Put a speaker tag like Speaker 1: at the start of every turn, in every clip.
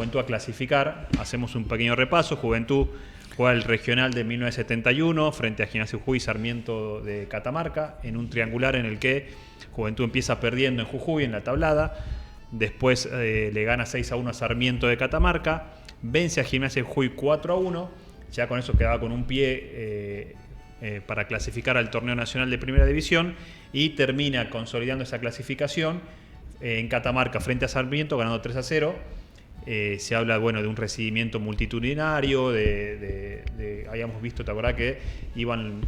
Speaker 1: Juventud a clasificar. Hacemos un pequeño repaso. Juventud juega el regional de 1971 frente a Gimnasia de Jujuy y Sarmiento de Catamarca, en un triangular en el que Juventud empieza perdiendo en Jujuy en la tablada, después le gana 6-1 a Sarmiento de Catamarca, vence a Gimnasia de Jujuy 4-1, ya con eso quedaba con un pie para clasificar al torneo nacional de primera división, y termina consolidando esa clasificación en Catamarca frente a Sarmiento, ganando 3-0. Se habla, bueno, de un recibimiento multitudinario, habíamos visto, ¿te acordás que iban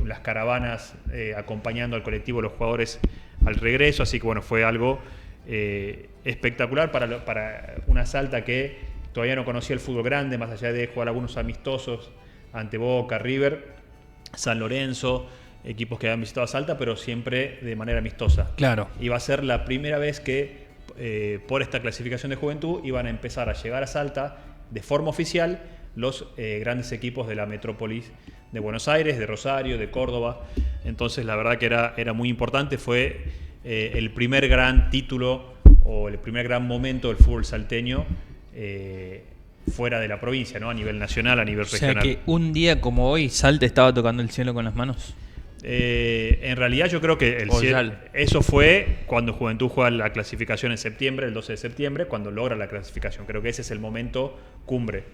Speaker 1: las caravanas acompañando al colectivo de los jugadores al regreso? Así que bueno, fue algo espectacular para una Salta que todavía no conocía el fútbol grande, más allá de jugar algunos amistosos ante Boca, River, San Lorenzo, equipos que habían visitado a Salta, pero siempre de manera amistosa.
Speaker 2: Claro.
Speaker 1: Iba a ser la primera vez que por esta clasificación de Juventud iban a empezar a llegar a Salta de forma oficial los grandes equipos de la metrópolis de Buenos Aires, de Rosario, de Córdoba. Entonces la verdad que era muy importante, fue el primer gran título o el primer gran momento del fútbol salteño fuera de la provincia, ¿no? A nivel nacional, a nivel regional.
Speaker 2: O sea que un día como hoy Salta estaba tocando el cielo con las manos.
Speaker 1: En realidad yo creo que eso fue cuando Juventud juega la clasificación en septiembre, el 12 de septiembre, cuando logra la clasificación. Creo que ese es el momento cumbre.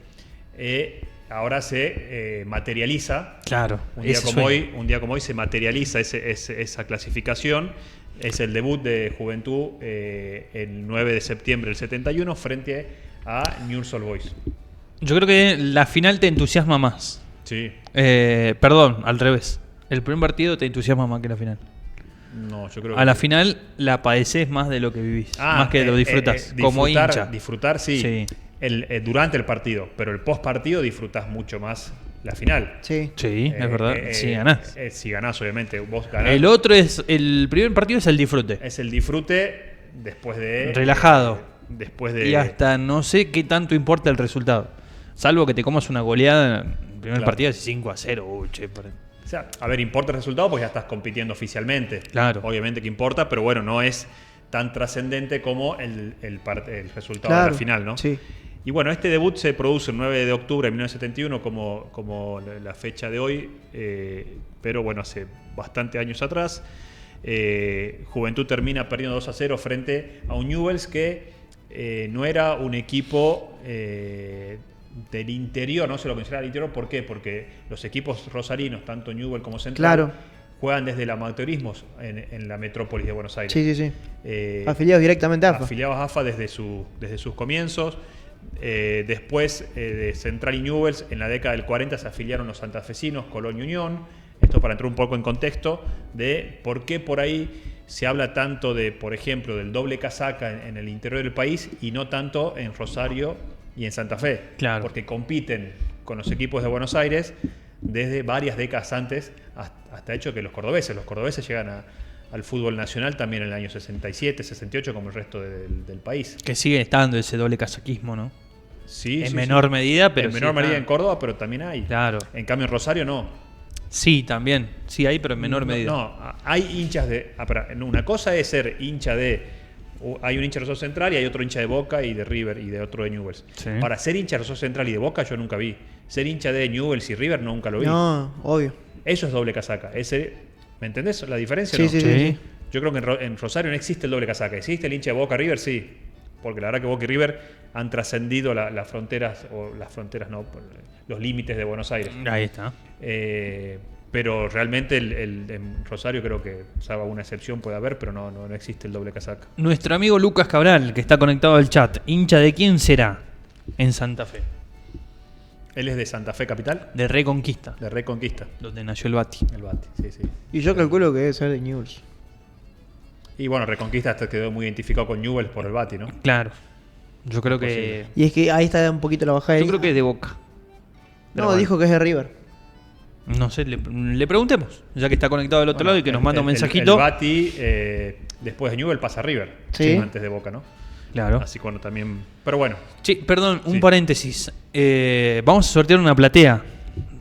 Speaker 1: Ahora se materializa.
Speaker 2: Claro.
Speaker 1: Un día como hoy se materializa esa clasificación. Es el debut de Juventud el 9 de septiembre del 71 frente a Newell's Old Boys.
Speaker 2: Yo creo que la final te entusiasma más.
Speaker 1: Sí.
Speaker 2: Perdón, al revés. El primer partido te entusiasma más que la final.
Speaker 1: No, yo creo
Speaker 2: a la final la padeces más de lo que vivís, más que lo disfrutas. Como hincha.
Speaker 1: Disfrutar, sí. Durante el partido, pero el post partido disfrutás mucho más la final.
Speaker 2: Sí, es verdad. Si ganás.
Speaker 1: Si ganás, obviamente. Vos ganás.
Speaker 2: El primer partido es el disfrute.
Speaker 1: Es el disfrute después de.
Speaker 2: Relajado.
Speaker 1: Después de.
Speaker 2: Y hasta no sé qué tanto importa el resultado. Salvo que te comas una goleada en el primer partido, es 5-0.
Speaker 1: O sea, a ver, importa el resultado porque ya estás compitiendo oficialmente.
Speaker 2: Claro.
Speaker 1: Obviamente que importa, pero bueno, no es tan trascendente como el resultado de la final, ¿no?
Speaker 3: Sí.
Speaker 1: Y bueno, este debut se produce el 9 de octubre de 1971 como la fecha de hoy, pero bueno, hace bastante años atrás. Juventud termina perdiendo 2-0 frente a un Newell's que no era un equipo del interior, no se lo considera del interior. ¿Por qué? Porque los equipos rosarinos, tanto Newell's como Central, juegan desde el amateurismo en la metrópolis de Buenos Aires.
Speaker 3: Sí. Afiliados directamente a AFA.
Speaker 1: Afiliados a AFA desde sus comienzos. Después de Central y Newell's, en la década del 40 se afiliaron los santafesinos, Colón y Unión. Esto para entrar un poco en contexto de por qué por ahí se habla tanto de, por ejemplo, del doble casaca en el interior del país y no tanto en Rosario y en Santa Fe.
Speaker 2: Claro.
Speaker 1: Porque compiten con los equipos de Buenos Aires desde varias décadas antes, hasta hecho que los cordobeses llegan al fútbol nacional también en el año 67, 68, como el resto del país.
Speaker 2: Que sigue estando ese doble casaquismo, ¿no?
Speaker 1: Sí,
Speaker 2: en menor medida, pero
Speaker 1: en menor medida en Córdoba, pero también hay.
Speaker 2: Claro.
Speaker 1: En cambio en Rosario no.
Speaker 2: Sí, también. Sí hay, pero en menor medida.
Speaker 1: No, hay hinchas de... una cosa es ser hincha de... Hay un hincha de Rosario Central y hay otro hincha de Boca y de River y de otro de Newell's.
Speaker 2: Sí.
Speaker 1: Para ser hincha de Rosario Central y de Boca yo nunca vi. Ser hincha de Newell's y River nunca lo vi.
Speaker 3: No, obvio.
Speaker 1: Eso es doble casaca. ¿Me entendés la diferencia?
Speaker 3: Sí,
Speaker 1: ¿no?
Speaker 3: sí.
Speaker 1: Yo creo que en Rosario no existe el doble casaca. ¿Existe el hincha de Boca River? Sí. Porque la verdad que Boca y River han trascendido las fronteras, los límites de Buenos Aires.
Speaker 2: Ahí está.
Speaker 1: Pero realmente en Rosario creo que, salvo alguna excepción puede haber, pero no existe el doble casaca.
Speaker 2: Nuestro amigo Lucas Cabral, que está conectado al chat, ¿hincha de quién será en Santa Fe?
Speaker 1: Él es de Santa Fe capital.
Speaker 2: De Reconquista.
Speaker 1: De Reconquista.
Speaker 2: Donde nació el Bati.
Speaker 1: El Bati, sí.
Speaker 3: Y yo calculo que debe ser de Newell's.
Speaker 1: Y bueno, Reconquista hasta quedó muy identificado con Newell's por el Bati, ¿no?
Speaker 2: Claro. Yo creo que...
Speaker 3: Y es que ahí está un poquito la bajada.
Speaker 2: Yo creo que es de Boca.
Speaker 3: No, dijo que es de River.
Speaker 2: No sé, le preguntemos, ya que está conectado del otro lado y que nos manda un mensajito.
Speaker 1: El Bati, después de Newell's pasa a River, antes de Boca, ¿no?
Speaker 2: Claro.
Speaker 1: Así que bueno, también... Pero bueno.
Speaker 2: Sí, perdón, un paréntesis. Vamos a sortear una platea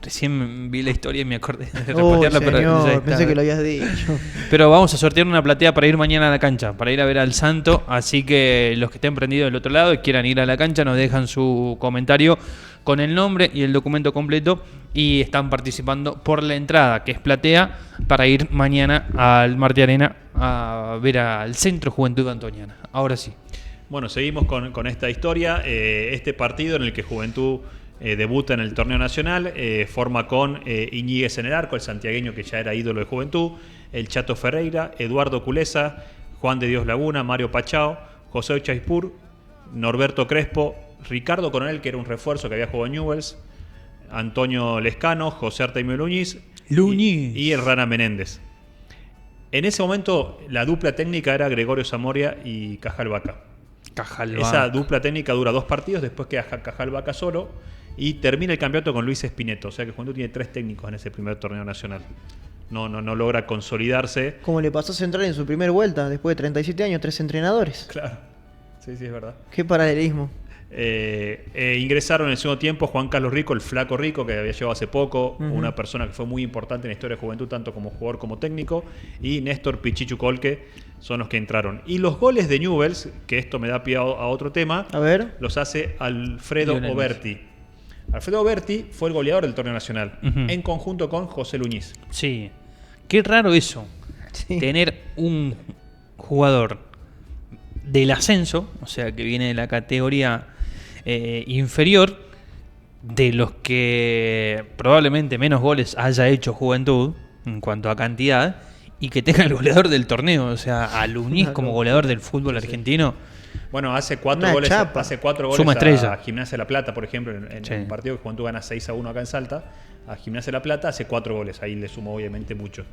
Speaker 2: Recién vi la historia y me acordé de
Speaker 3: Oh,
Speaker 2: repostearla, pero ya
Speaker 3: señor,
Speaker 2: está.
Speaker 3: pensé que lo habías dicho.
Speaker 2: Pero vamos a sortear una platea para ir mañana a la cancha, para ir a ver al Santo. Así que los que estén prendidos del otro lado y quieran ir a la cancha, nos dejan su comentario con el nombre y el documento completo. Y están participando por la entrada, que es platea, para ir mañana al Marte Arena a ver al Centro Juventud Antoniana. Ahora sí.
Speaker 1: Bueno, seguimos con esta historia. Este partido en el que Juventud debuta en el torneo nacional, forma con Iñiguez en el arco, el santiagueño que ya era ídolo de Juventud, el Chato Ferreira, Eduardo Culeza, Juan de Dios Laguna, Mario Pachao, José Chaispur, Norberto Crespo, Ricardo Coronel, que era un refuerzo que había jugado en Newell's, Antonio Lescano, José Artemio Luñiz y el Rana Menéndez. En ese momento la dupla técnica era Gregorio Zamoria y Cajal Vaca. Esa dupla técnica dura 2 partidos, después queda Cajal Vaca solo y termina el campeonato con Luis Espineto. O sea que Juventud tiene 3 técnicos en ese primer torneo nacional. No logra consolidarse.
Speaker 3: Como le pasó a Central en su primera vuelta, después de 37 años, 3 entrenadores.
Speaker 1: Claro, sí, es verdad.
Speaker 3: Qué paralelismo.
Speaker 1: Ingresaron en el segundo tiempo Juan Carlos Rico, el Flaco Rico, que había llegado hace poco, una persona que fue muy importante en la historia de Juventud, tanto como jugador como técnico, y Néstor Pichichu Colque son los que entraron. Y los goles de Newell's, que esto me da pie a otro tema,
Speaker 3: A ver.
Speaker 1: los hace Alfredo
Speaker 2: Lionel
Speaker 1: Oberti. Alfredo Oberti fue el goleador del torneo nacional, en conjunto con José Luñiz.
Speaker 2: Sí. Qué raro eso.
Speaker 3: Sí.
Speaker 2: Tener un jugador del ascenso, o sea, que viene de la categoría inferior, de los que probablemente menos goles haya hecho Juventud en cuanto a cantidad, y que tenga el goleador del torneo, o sea, a Luñiz como goleador del fútbol argentino.
Speaker 1: Bueno, hace 4
Speaker 3: Una
Speaker 1: goles,
Speaker 3: chapa.
Speaker 2: Suma estrella.
Speaker 1: a Gimnasia de La Plata, por ejemplo, en
Speaker 2: Sí.
Speaker 1: un partido que Juventud gana 6-1 acá en Salta. A Gimnasia de La Plata hace 4 goles, ahí le sumó obviamente mucho.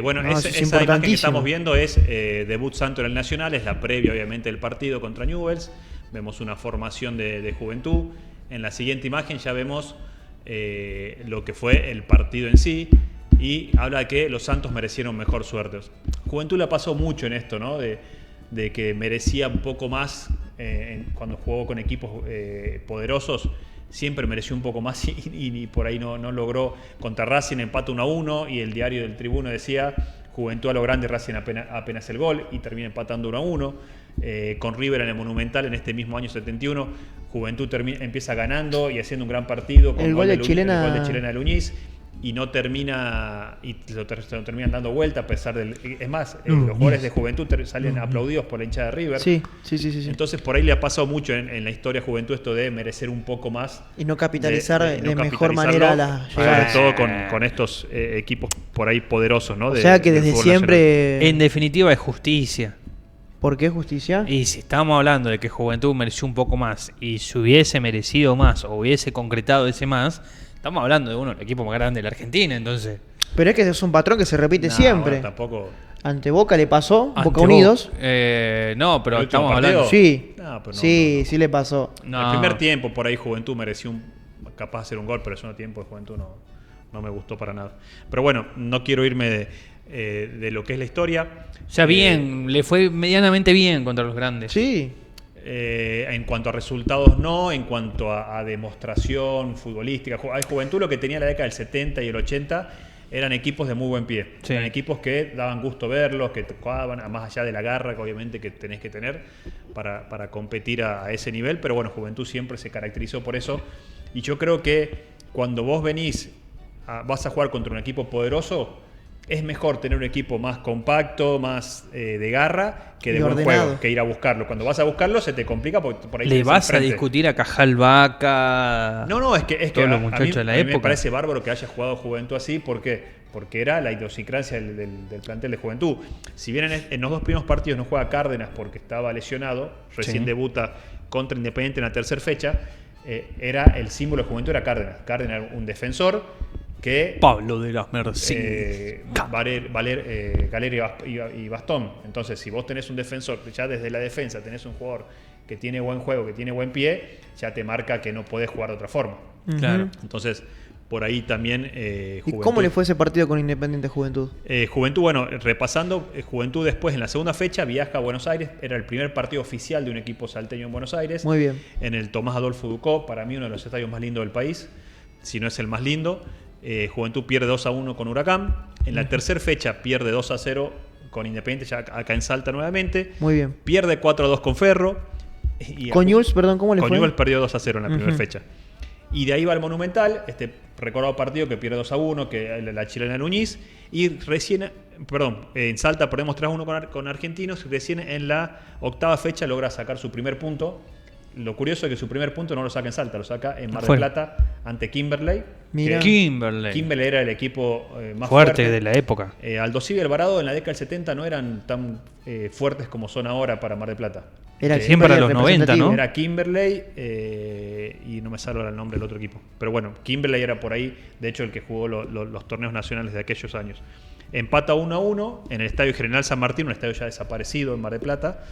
Speaker 1: Bueno,
Speaker 3: No, eso es
Speaker 1: esa imagen que
Speaker 3: importantísimo.
Speaker 1: estamos viendo es debut santo en el Nacional, es la previa obviamente del partido contra Newell's. Vemos una formación de Juventud. En la siguiente imagen ya vemos lo que fue el partido en sí. Y habla de que los Santos merecieron mejor suerte. Juventud la pasó mucho en esto, ¿no? De que merecía un poco más cuando jugó con equipos poderosos. Siempre mereció un poco más y por ahí no logró. Contra Racing empata 1-1 y el diario del Tribuno decía Juventud a lo grande, Racing apenas el gol y termina empatando 1-1. Con River en el Monumental en este mismo año 71, Juventud empieza ganando y haciendo un gran partido con
Speaker 3: El gol de Chilena
Speaker 1: de Luñiz. Y no termina, y lo terminan dando vuelta a pesar del... Es más, los jugadores de Juventud salen aplaudidos por la hinchada de River.
Speaker 3: Sí.
Speaker 1: Entonces por ahí le ha pasado mucho en la historia de Juventud esto de merecer un poco más.
Speaker 3: Y no capitalizar de
Speaker 1: no
Speaker 3: mejor
Speaker 1: capitalizarlo,
Speaker 3: manera las
Speaker 1: sobre
Speaker 3: llegadas.
Speaker 1: todo con estos equipos por ahí poderosos, ¿no?
Speaker 3: O sea que
Speaker 1: del
Speaker 3: desde
Speaker 1: fútbol nacional.
Speaker 3: siempre...
Speaker 2: En definitiva es justicia.
Speaker 3: ¿Por qué justicia?
Speaker 2: Y si estamos hablando de que Juventud mereció un poco más y si hubiese merecido más o hubiese concretado ese más, estamos hablando de uno de los equipos más grandes de la Argentina, entonces.
Speaker 3: Pero es que es un patrón que se repite
Speaker 1: No,
Speaker 3: siempre.
Speaker 1: bueno, tampoco...
Speaker 3: Ante Boca le pasó,
Speaker 2: Ante
Speaker 3: Boca Unidos.
Speaker 2: No, pero
Speaker 1: ¿El último
Speaker 2: estamos
Speaker 1: partido?
Speaker 2: hablando.
Speaker 3: Sí,
Speaker 1: No, pero no,
Speaker 3: sí,
Speaker 1: no.
Speaker 3: sí le pasó.
Speaker 2: No.
Speaker 1: El primer tiempo por ahí Juventud mereció capaz de hacer un gol, pero el segundo tiempo de Juventud no me gustó para nada. Pero bueno, no quiero irme de lo que es la historia.
Speaker 2: O sea, bien, le fue medianamente bien contra los grandes.
Speaker 3: Sí.
Speaker 1: En cuanto a resultados no, en cuanto a demostración futbolística. Hay Juventud lo que tenía en la década del 70 y el 80 eran equipos de muy buen pie.
Speaker 2: Sí.
Speaker 1: Eran equipos que daban gusto verlos, que tocaban, más allá de la garra que obviamente que tenés que tener para competir a ese nivel. Pero bueno, Juventud siempre se caracterizó por eso. Y yo creo que cuando vos vas a jugar contra un equipo poderoso, es mejor tener un equipo más compacto, más de garra, que de
Speaker 3: Y
Speaker 1: buen
Speaker 3: ordenado.
Speaker 1: juego, que ir a buscarlo. Cuando vas a buscarlo se te complica porque por ahí
Speaker 2: ¿Le
Speaker 1: tenés
Speaker 2: vas a
Speaker 1: enfrente.
Speaker 2: discutir a Cajal Vaca?
Speaker 1: No, es que
Speaker 2: todos los
Speaker 1: a mí
Speaker 2: muchachos de la
Speaker 1: me
Speaker 2: época?
Speaker 1: parece bárbaro que haya jugado Juventud así. ¿Por qué? Porque era la idiosincrasia del plantel de Juventud. Si bien en los 2 primeros partidos no juega Cárdenas porque estaba lesionado, recién
Speaker 2: Sí.
Speaker 1: debuta contra Independiente en la tercera fecha, era el símbolo de Juventud era Cárdenas. Cárdenas era un defensor que
Speaker 2: Pablo de las Mercedes.
Speaker 1: Galera y Bastón. Entonces, si vos tenés un defensor, ya desde la defensa tenés un jugador que tiene buen juego, que tiene buen pie, ya te marca que no podés jugar de otra forma.
Speaker 2: Claro.
Speaker 3: Ujú.
Speaker 1: Entonces, por ahí también
Speaker 3: ¿Y
Speaker 1: Juventud.
Speaker 3: cómo le fue ese partido con Independiente Juventud?
Speaker 1: Juventud, bueno, repasando, Juventud después en la segunda fecha viaja a Buenos Aires, era el primer partido oficial de un equipo salteño en Buenos Aires.
Speaker 3: Muy bien.
Speaker 1: En el Tomás Adolfo Ducó, para mí uno de los estadios más lindos del país. si no es el más lindo. Juventud pierde 2-1 con Huracán. En la tercera fecha pierde 2-0 con Independiente, ya acá en Salta nuevamente.
Speaker 3: Muy bien.
Speaker 1: Pierde 4-2 con Ferro.
Speaker 3: Con Newell's, perdón, ¿cómo le fue?
Speaker 1: Con Newell's perdió 2-0 en la primera fecha. Y de ahí va al Monumental, este recordado partido que pierde 2-1, que la chilena Núñez. Y recién, en Salta perdemos 3-1 con Argentinos. Y recién en la octava fecha logra sacar su primer punto. Lo curioso es que su primer punto no lo saca en Salta, lo saca en Mar del Plata ante Kimberley.
Speaker 3: Mira.
Speaker 1: Kimberley era el equipo más
Speaker 2: fuerte de la época.
Speaker 1: Aldosivi y Alvarado en la década del 70 no eran tan fuertes como son ahora para Mar del Plata.
Speaker 3: Era
Speaker 2: siempre a los 90, ¿no?
Speaker 1: Era Kimberley y no me sale ahora el nombre del otro equipo. Pero bueno, Kimberley era por ahí, de hecho, el que jugó los torneos nacionales de aquellos años. Empata 1-1 en el Estadio General San Martín, un estadio ya desaparecido en Mar del Plata,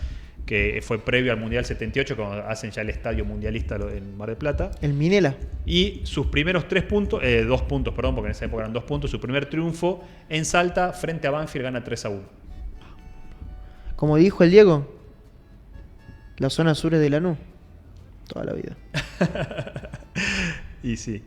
Speaker 1: que fue previo al Mundial 78, cuando hacen ya el estadio mundialista en Mar del Plata.
Speaker 3: El Minela.
Speaker 1: Y sus primeros 2 puntos, porque en esa época eran 2 puntos, su primer triunfo en Salta frente a Banfield gana 3-1.
Speaker 3: Como dijo el Diego, la zona sur es de Lanús. Toda la vida.
Speaker 1: Y sí.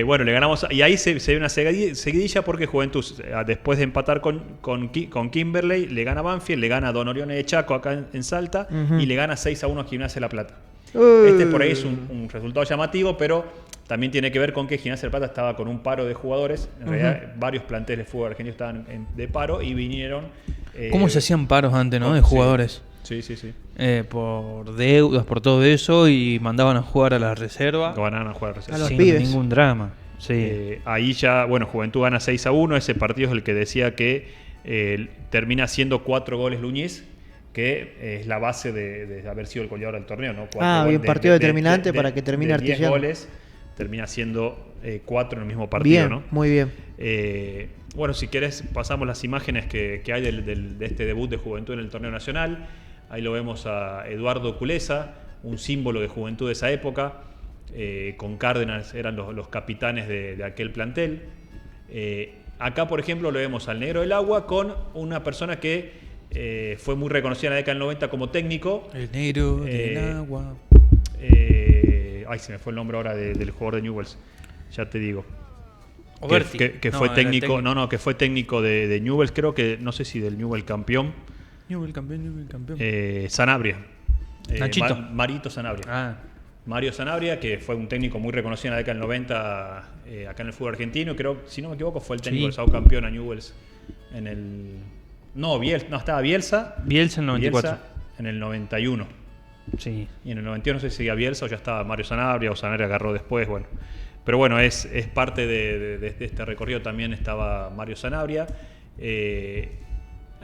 Speaker 1: Bueno, le ganamos. Y ahí se ve una seguidilla porque Juventud, después de empatar con Kimberley, le gana a Banfield, le gana a Don Orione de Chaco acá en Salta y le gana 6-1 a Gimnasia de La Plata. Este por ahí es un resultado llamativo, pero también tiene que ver con que Gimnasia de La Plata estaba con un paro de jugadores. En realidad, varios planteles de fútbol argentino estaban de paro y vinieron.
Speaker 2: ¿Cómo se hacían paros antes, no? De jugadores.
Speaker 1: Sí.
Speaker 2: Por deudas, por todo eso, y mandaban a jugar a la reserva.
Speaker 1: Ganaban a jugar a la reserva.
Speaker 3: A los
Speaker 2: sin
Speaker 3: pibes.
Speaker 2: ningún drama. Sí.
Speaker 1: Ahí ya, Juventud gana 6-1. Ese partido es el que decía que termina siendo 4 goles Núñez, que es la base de haber sido el goleador del torneo, ¿no?
Speaker 3: Bien, partido determinante para que termine
Speaker 1: artillando. 10 goles, termina siendo 4 en el mismo partido,
Speaker 3: bien,
Speaker 1: ¿no?
Speaker 3: Muy bien.
Speaker 1: Si querés, pasamos las imágenes que hay de este debut de Juventud en el torneo nacional. Ahí lo vemos a Eduardo Culeza, un símbolo de Juventud de esa época. Con Cárdenas eran los capitanes de aquel plantel. Acá, por ejemplo, lo vemos al Negro del Agua con una persona que fue muy reconocida en la década del 90 como técnico.
Speaker 2: El Negro del Agua.
Speaker 1: Se me fue el nombre ahora del jugador de Newell's. Ya te digo.
Speaker 2: Oberti.
Speaker 1: Que fue técnico. No, que fue técnico de Newell's, creo que, no sé si del Newell's campeón.
Speaker 2: Newell's campeón.
Speaker 1: Sanabria.
Speaker 2: Nachito.
Speaker 1: Marito Sanabria. Mario Sanabria, que fue un técnico muy reconocido en la década del 90 acá en el fútbol argentino. Creo, si no me equivoco, fue el técnico del Sao campeón a Newell's en el... estaba Bielsa.
Speaker 2: Bielsa en el 94.
Speaker 1: Bielsa en el 91.
Speaker 2: Sí.
Speaker 1: Y en el 91 no sé si seguía Bielsa o ya estaba Mario Sanabria, o Sanabria agarró después, Pero bueno, es parte de este recorrido. También estaba Mario Sanabria.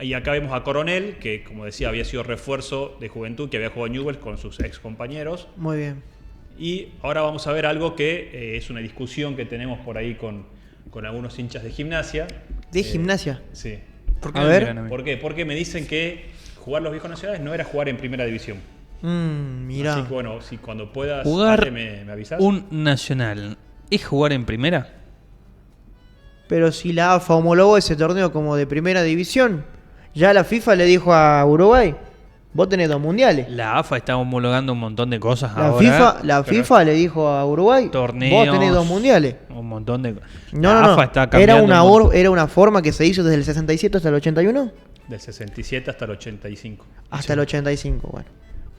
Speaker 1: Y acá vemos a Coronel, que como decía había sido refuerzo de Juventud, que había jugado en Newell's con sus ex compañeros.
Speaker 3: Muy bien.
Speaker 1: Y ahora vamos a ver algo que es una discusión que tenemos por ahí con algunos hinchas de Gimnasia.
Speaker 3: ¿De Gimnasia?
Speaker 1: Sí.
Speaker 2: ¿Por qué
Speaker 3: A
Speaker 2: no
Speaker 3: ver.
Speaker 2: miran a mí?
Speaker 1: ¿Por qué? Porque me dicen que jugar los viejos nacionales no era jugar en primera división.
Speaker 3: Mirá.
Speaker 1: Así que si cuando puedas,
Speaker 2: Jugar
Speaker 1: me avisás.
Speaker 2: un nacional, ¿es jugar en primera?
Speaker 3: Pero si la AFA homologó ese torneo como de primera división, ya la FIFA le dijo a Uruguay, vos tenés 2 mundiales.
Speaker 2: La AFA está homologando un montón de cosas
Speaker 3: La
Speaker 2: ahora.
Speaker 3: FIFA le dijo a Uruguay,
Speaker 2: Torneos,
Speaker 3: vos tenés 2 mundiales.
Speaker 2: Un montón de...
Speaker 3: No,
Speaker 2: la AFA está cambiando
Speaker 3: era una forma que se hizo desde el 67 hasta el 81.
Speaker 1: Del 67 hasta el 85.
Speaker 3: Hasta el 85, bueno.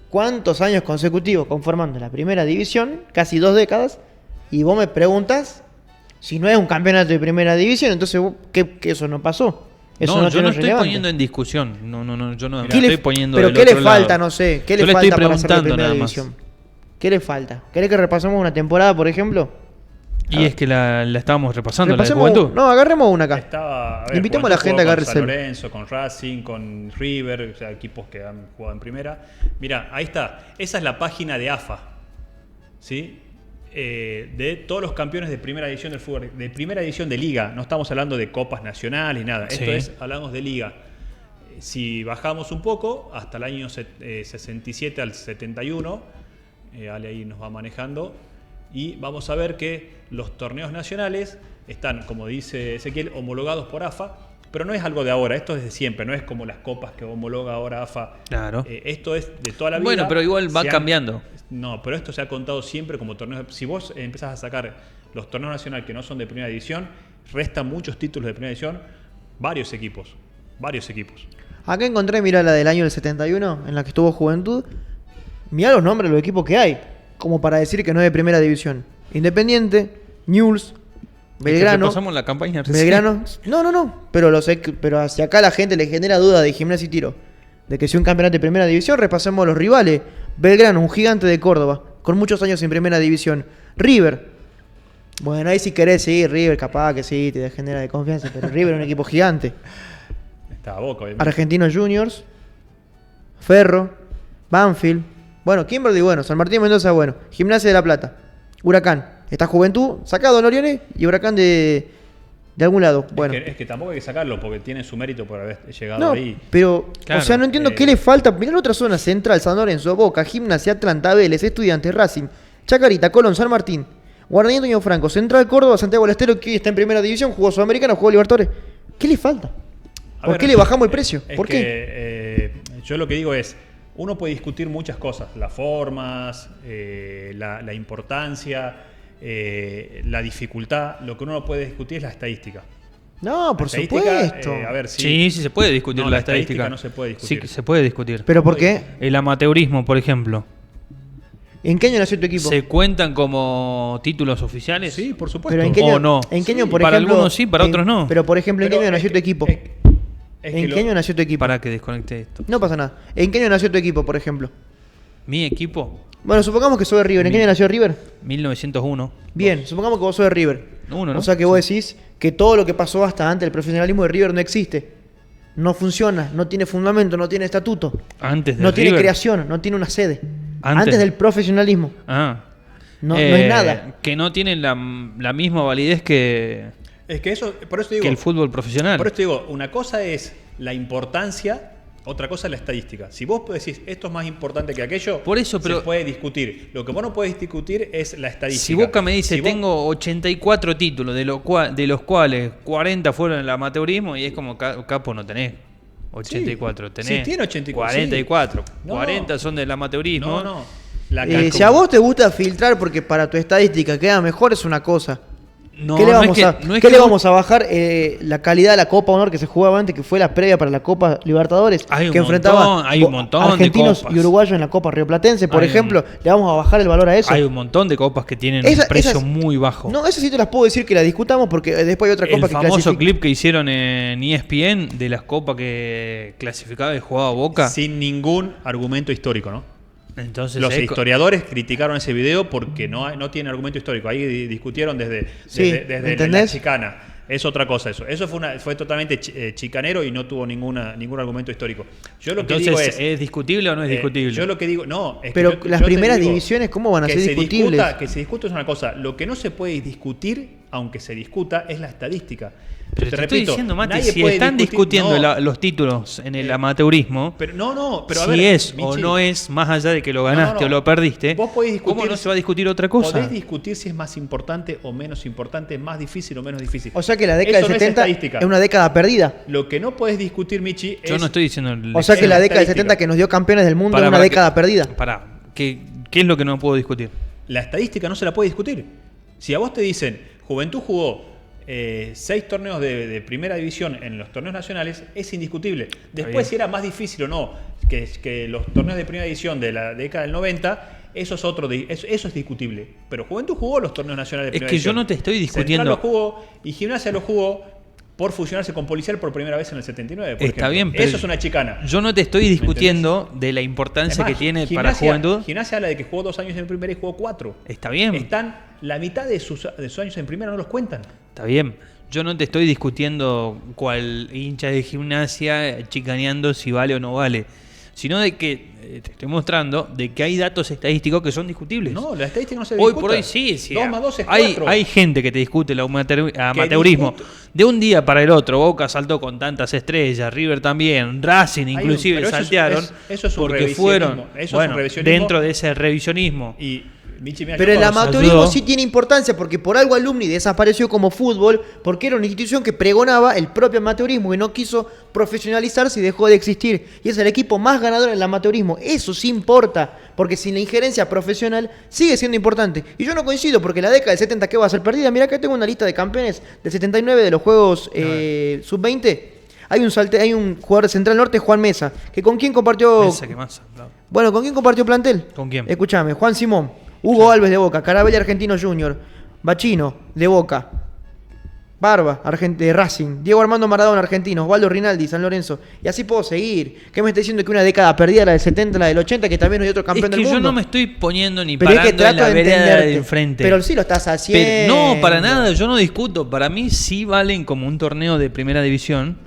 Speaker 3: ¿Cuántos años consecutivos conformando la primera división? Casi 2 décadas. Y vos me preguntas si no es un campeonato de primera división, entonces que eso no pasó. Eso
Speaker 2: No, yo
Speaker 3: tiene
Speaker 2: no estoy
Speaker 3: relevante.
Speaker 2: poniendo en discusión. No, yo no
Speaker 3: ¿Qué
Speaker 2: estoy
Speaker 3: le-
Speaker 2: poniendo
Speaker 3: Pero
Speaker 2: del
Speaker 3: ¿qué le
Speaker 2: otro
Speaker 3: falta?
Speaker 2: lado.
Speaker 3: No sé. ¿Qué
Speaker 2: Yo
Speaker 3: le
Speaker 2: le estoy
Speaker 3: falta para hacer la
Speaker 2: preguntando
Speaker 3: primera
Speaker 2: nada más.
Speaker 3: división? ¿Qué le falta? ¿Querés que repasemos una temporada, por ejemplo?
Speaker 2: Y es que la estábamos repasando,
Speaker 3: Repasemos,
Speaker 2: la de Juventud.
Speaker 3: no, agarremos una acá.
Speaker 1: Estaba,
Speaker 3: Invitemos a la
Speaker 1: Juventud
Speaker 3: gente a
Speaker 1: jugó
Speaker 3: agarrar
Speaker 1: con San
Speaker 3: el celu.
Speaker 1: Lorenzo, con Racing, con River, o sea, equipos que han jugado en primera. Mira, ahí está. Esa es la página de AFA, ¿sí? De todos los campeones de primera división del fútbol, de primera división de liga. No estamos hablando de copas nacionales, nada.
Speaker 2: Sí.
Speaker 1: Hablamos de liga. Si bajamos un poco, hasta el año 67 al 71, Ale ahí nos va manejando, y vamos a ver que los torneos nacionales están, como dice Ezequiel, homologados por AFA, Pero no es algo de ahora, esto es de siempre, no es como las copas que homologa ahora AFA.
Speaker 2: Claro.
Speaker 1: Esto es de toda la vida.
Speaker 2: Bueno, pero igual va cambiando.
Speaker 1: No, pero esto se ha contado siempre como torneos. Si vos empezás a sacar los torneos nacionales que no son de primera división, restan muchos títulos de primera división, varios equipos.
Speaker 3: Acá encontré, mirá, la del año del 71, en la que estuvo Juventud. Mirá los nombres de los equipos que hay, como para decir que no es de primera división. Independiente, Newell's, Belgrano.
Speaker 2: Pasamos la campaña recién.
Speaker 3: Belgrano. No. Pero hacia acá la gente le genera duda de Gimnasia y Tiro. De que si un campeonato de primera división, repasemos los rivales. Belgrano, un gigante de Córdoba, con muchos años en primera división. River. Bueno, ahí si querés, sí, River, capaz que sí, te genera de confianza. Pero River es un equipo gigante.
Speaker 1: Está a Boca, obviamente.
Speaker 3: Argentinos Juniors. Ferro. Banfield. Bueno, Kimberly, bueno. San Martín Mendoza, bueno. Gimnasia de La Plata. Huracán. Está Juventud, sacado Don Orione y Huracán de algún lado. Bueno.
Speaker 1: Es que tampoco hay que sacarlo porque tiene su mérito por haber llegado
Speaker 3: No,
Speaker 1: ahí.
Speaker 3: pero,
Speaker 2: Claro,
Speaker 3: o sea, no entiendo qué le falta. Mirá la otra zona: Central, San Lorenzo, Boca, Gimnasia, Atlanta, Vélez, Estudiantes, Racing, Chacarita, Colón, San Martín, Guardián Antonio Franco, Central, Córdoba, Santiago del Estero, que hoy está en primera división, jugó Sudamericana, jugó Libertadores. ¿Qué le falta? ¿Por qué le bajamos el precio? ¿Por qué?
Speaker 1: Yo lo que digo es, uno puede discutir muchas cosas, las formas, la importancia, la dificultad. Lo que uno no puede discutir es la estadística.
Speaker 3: No, por
Speaker 1: La estadística,
Speaker 3: supuesto.
Speaker 1: a ver,
Speaker 2: Sí, se puede discutir
Speaker 1: No,
Speaker 2: la
Speaker 1: la
Speaker 2: estadística.
Speaker 1: estadística no se puede discutir.
Speaker 2: Sí, que se puede discutir.
Speaker 3: ¿Pero por qué?
Speaker 2: El amateurismo, por ejemplo.
Speaker 3: ¿En qué año nació tu equipo?
Speaker 2: ¿Se cuentan como títulos oficiales?
Speaker 1: Sí, por supuesto.
Speaker 3: Pero ¿en qué año,
Speaker 2: ¿O no?
Speaker 3: ¿en qué año,
Speaker 2: Sí,
Speaker 3: por
Speaker 2: para
Speaker 3: ejemplo?
Speaker 2: algunos sí, para otros no.
Speaker 3: Pero, por ejemplo, ¿en qué
Speaker 1: Pero
Speaker 3: año nació
Speaker 1: es
Speaker 3: tu
Speaker 1: que-
Speaker 3: equipo?
Speaker 1: es
Speaker 3: ¿En
Speaker 1: que
Speaker 3: qué año nació tu equipo?
Speaker 2: Para que desconecte esto.
Speaker 3: No pasa nada. ¿En qué año nació tu equipo, por ejemplo?
Speaker 2: Mi equipo,
Speaker 3: Bueno, supongamos que sos de River. ¿En qué año nació River?
Speaker 2: 1901.
Speaker 3: Bien, supongamos que vos sos de River.
Speaker 2: Uno, ¿no?
Speaker 3: O sea que vos decís que todo lo que pasó hasta antes del profesionalismo de River no existe. No funciona, no tiene fundamento, no tiene estatuto.
Speaker 2: Antes de
Speaker 3: No tiene
Speaker 2: River.
Speaker 3: creación, no tiene una sede.
Speaker 2: Antes.
Speaker 3: Antes del profesionalismo.
Speaker 2: Ah.
Speaker 3: No es nada.
Speaker 2: Que no tienen la misma validez que
Speaker 1: Es que eso, por eso te digo,
Speaker 2: el fútbol profesional.
Speaker 1: por eso te digo, una cosa es la importancia, otra cosa es la estadística. Si vos decís esto es más importante que aquello,
Speaker 2: Por eso, pero-
Speaker 1: se puede discutir. Lo que vos no podés discutir es la estadística.
Speaker 2: Si Boca me dice,
Speaker 1: Si vos-
Speaker 2: tengo 84 títulos, de los cuales 40 fueron en el amateurismo, y es como, capo, no tenés 84,
Speaker 1: Sí,
Speaker 2: tenés
Speaker 1: sí, tiene 84,
Speaker 2: 44.
Speaker 1: sí. No.
Speaker 2: 40 son del amateurismo.
Speaker 1: No. La
Speaker 3: Si a vos te gusta filtrar porque para tu estadística queda mejor, es una cosa.
Speaker 2: No,
Speaker 3: ¿Qué le
Speaker 2: no
Speaker 3: vamos,
Speaker 2: es
Speaker 3: a,
Speaker 2: que- no es
Speaker 3: ¿qué
Speaker 2: que
Speaker 3: le
Speaker 2: vos-
Speaker 3: vamos a bajar? La calidad de la Copa Honor que se jugaba antes, que fue la previa para la Copa Libertadores,
Speaker 2: Hay un
Speaker 3: que enfrentaba
Speaker 2: hay un montón de
Speaker 3: argentinos
Speaker 2: copas.
Speaker 3: y uruguayos en la Copa Rioplatense, por
Speaker 2: Hay
Speaker 3: ejemplo. Le vamos a bajar el valor a eso.
Speaker 2: Hay un montón de copas que tienen
Speaker 3: Esa-
Speaker 2: un precio
Speaker 3: esas-
Speaker 2: muy bajo.
Speaker 3: No, eso sí te las puedo decir que la discutamos porque después hay otra
Speaker 2: El
Speaker 3: Copa que
Speaker 2: famoso
Speaker 3: clasifica.
Speaker 2: clip que hicieron en ESPN de las copas que clasificaba y jugaba Boca.
Speaker 1: sin ningún argumento histórico, ¿no?
Speaker 2: Entonces,
Speaker 1: Los
Speaker 2: es
Speaker 1: historiadores criticaron ese video porque no tiene argumento histórico. Ahí discutieron
Speaker 3: Sí,
Speaker 1: desde la
Speaker 3: ¿entendés?
Speaker 1: chicana. Es otra cosa eso. Eso fue totalmente chicanero y no tuvo ningún argumento histórico. Yo lo que
Speaker 2: Entonces,
Speaker 1: digo
Speaker 2: ¿es discutible o no es discutible?
Speaker 1: Yo lo que digo, no. Es que
Speaker 3: Pero
Speaker 1: yo
Speaker 3: las
Speaker 1: te
Speaker 3: primeras
Speaker 1: digo
Speaker 3: divisiones, ¿cómo van a
Speaker 1: que
Speaker 3: ser
Speaker 1: se
Speaker 3: discutibles?
Speaker 1: que se discute es una cosa. Lo que no se puede discutir, aunque se discuta, es la estadística.
Speaker 2: Pero te estoy diciendo, Mati,
Speaker 1: nadie
Speaker 2: si
Speaker 1: puede
Speaker 2: están
Speaker 1: discutir-
Speaker 2: discutiendo
Speaker 1: no,
Speaker 2: los títulos en el amateurismo,
Speaker 1: pero pero a
Speaker 2: si
Speaker 1: ver,
Speaker 2: es o
Speaker 1: Michi,
Speaker 2: no es, más allá de que lo ganaste
Speaker 1: no.
Speaker 2: o lo perdiste,
Speaker 1: Vos podés discutir,
Speaker 2: ¿cómo no se va a discutir otra cosa?
Speaker 1: Podés discutir si es más importante o menos importante, más difícil o menos difícil.
Speaker 3: O sea que la década
Speaker 1: Eso
Speaker 3: del
Speaker 1: no
Speaker 3: 70
Speaker 1: estadística.
Speaker 3: es una década perdida.
Speaker 1: Lo que no podés discutir, Michi,
Speaker 2: Yo
Speaker 1: es...
Speaker 2: no estoy diciendo...
Speaker 3: O sea que
Speaker 1: Es
Speaker 3: la
Speaker 1: la
Speaker 3: década del
Speaker 1: estadística.
Speaker 3: 70 que nos dio campeones del mundo
Speaker 2: Pará,
Speaker 3: es una
Speaker 2: pará,
Speaker 3: década perdida.
Speaker 2: Pará, ¿qué es lo que no puedo discutir?
Speaker 1: La estadística no se la puede discutir. Si a vos te dicen, Juventud jugó 6 torneos de primera división en los torneos nacionales, es indiscutible.
Speaker 2: bien.
Speaker 1: Después, si era más difícil o no que los torneos de primera división de la década del 90, eso es discutible. Pero Juventud jugó los torneos nacionales de
Speaker 2: Es
Speaker 1: primera
Speaker 2: que
Speaker 1: división.
Speaker 2: yo no te estoy
Speaker 1: Central
Speaker 2: discutiendo.
Speaker 1: lo jugó y Gimnasia lo jugó por fusionarse con Policial por primera vez en el 79. por
Speaker 2: Está
Speaker 1: ejemplo.
Speaker 2: bien, pero
Speaker 1: Eso es una chicana.
Speaker 2: Yo no te estoy discutiendo de la importancia
Speaker 1: Además,
Speaker 2: que tiene para Juventud.
Speaker 1: Gimnasia habla de que jugó 2 años en primera y jugó 4.
Speaker 2: Está bien.
Speaker 1: Están la mitad de sus años en primera, no los cuentan.
Speaker 2: Está bien. Yo no te estoy discutiendo cuál hincha de Gimnasia chicaneando si vale o no vale, sino de que te estoy mostrando de que hay datos estadísticos que son discutibles.
Speaker 1: No, la estadística no se
Speaker 2: Hoy
Speaker 1: discuta.
Speaker 2: por hoy sí, sí.
Speaker 1: 2 más 2 es
Speaker 2: hay,
Speaker 1: 4.
Speaker 2: hay gente que te discute el amateurismo. De un día para el otro, Boca saltó con tantas estrellas, River también, Racing inclusive
Speaker 1: pero eso es-
Speaker 2: saltearon
Speaker 1: eso es un
Speaker 2: porque
Speaker 1: revisionismo,
Speaker 2: fueron
Speaker 1: eso es un
Speaker 2: bueno,
Speaker 1: revisionismo.
Speaker 2: dentro de ese revisionismo.
Speaker 1: Y Michi, mira,
Speaker 3: Pero
Speaker 1: yo
Speaker 3: el
Speaker 1: cuando-
Speaker 3: amateurismo
Speaker 2: ayudó.
Speaker 3: sí tiene importancia porque por algo Alumni desapareció como fútbol porque era una institución que pregonaba el propio amateurismo y no quiso profesionalizarse y dejó de existir. Y es el equipo más ganador en el amateurismo. Eso sí importa porque sin la injerencia profesional sigue siendo importante. Y yo no coincido porque la década del 70 que va a ser perdida. Mira acá tengo una lista de campeones del 79 de los Juegos Sub-20. Hay un jugador de Central Norte, Juan Mesa, que con quién compartió...
Speaker 2: Mesa, ¿qué más?
Speaker 3: Bueno, ¿con quién compartió plantel?
Speaker 2: ¿Con quién?
Speaker 3: Escúchame, Juan Simón, Hugo Alves de Boca, Carabelli Argentino Junior, Bachino de Boca, Barba, de Racing, Diego Armando Maradona Argentino, Osvaldo Rinaldi, San Lorenzo. Y así puedo seguir. ¿Qué me está diciendo que una década perdida, la del 70, la del 80, que también no hay otro
Speaker 2: Es
Speaker 3: campeón
Speaker 2: que
Speaker 3: del mundo?
Speaker 2: yo no me estoy poniendo ni
Speaker 3: Pero es que
Speaker 2: parando en
Speaker 3: trato
Speaker 2: la
Speaker 3: de
Speaker 2: vereda
Speaker 3: entenderte.
Speaker 2: de enfrente.
Speaker 3: Pero sí lo estás haciendo.
Speaker 2: No, para nada, yo no discuto. Para mí sí valen como un torneo de primera división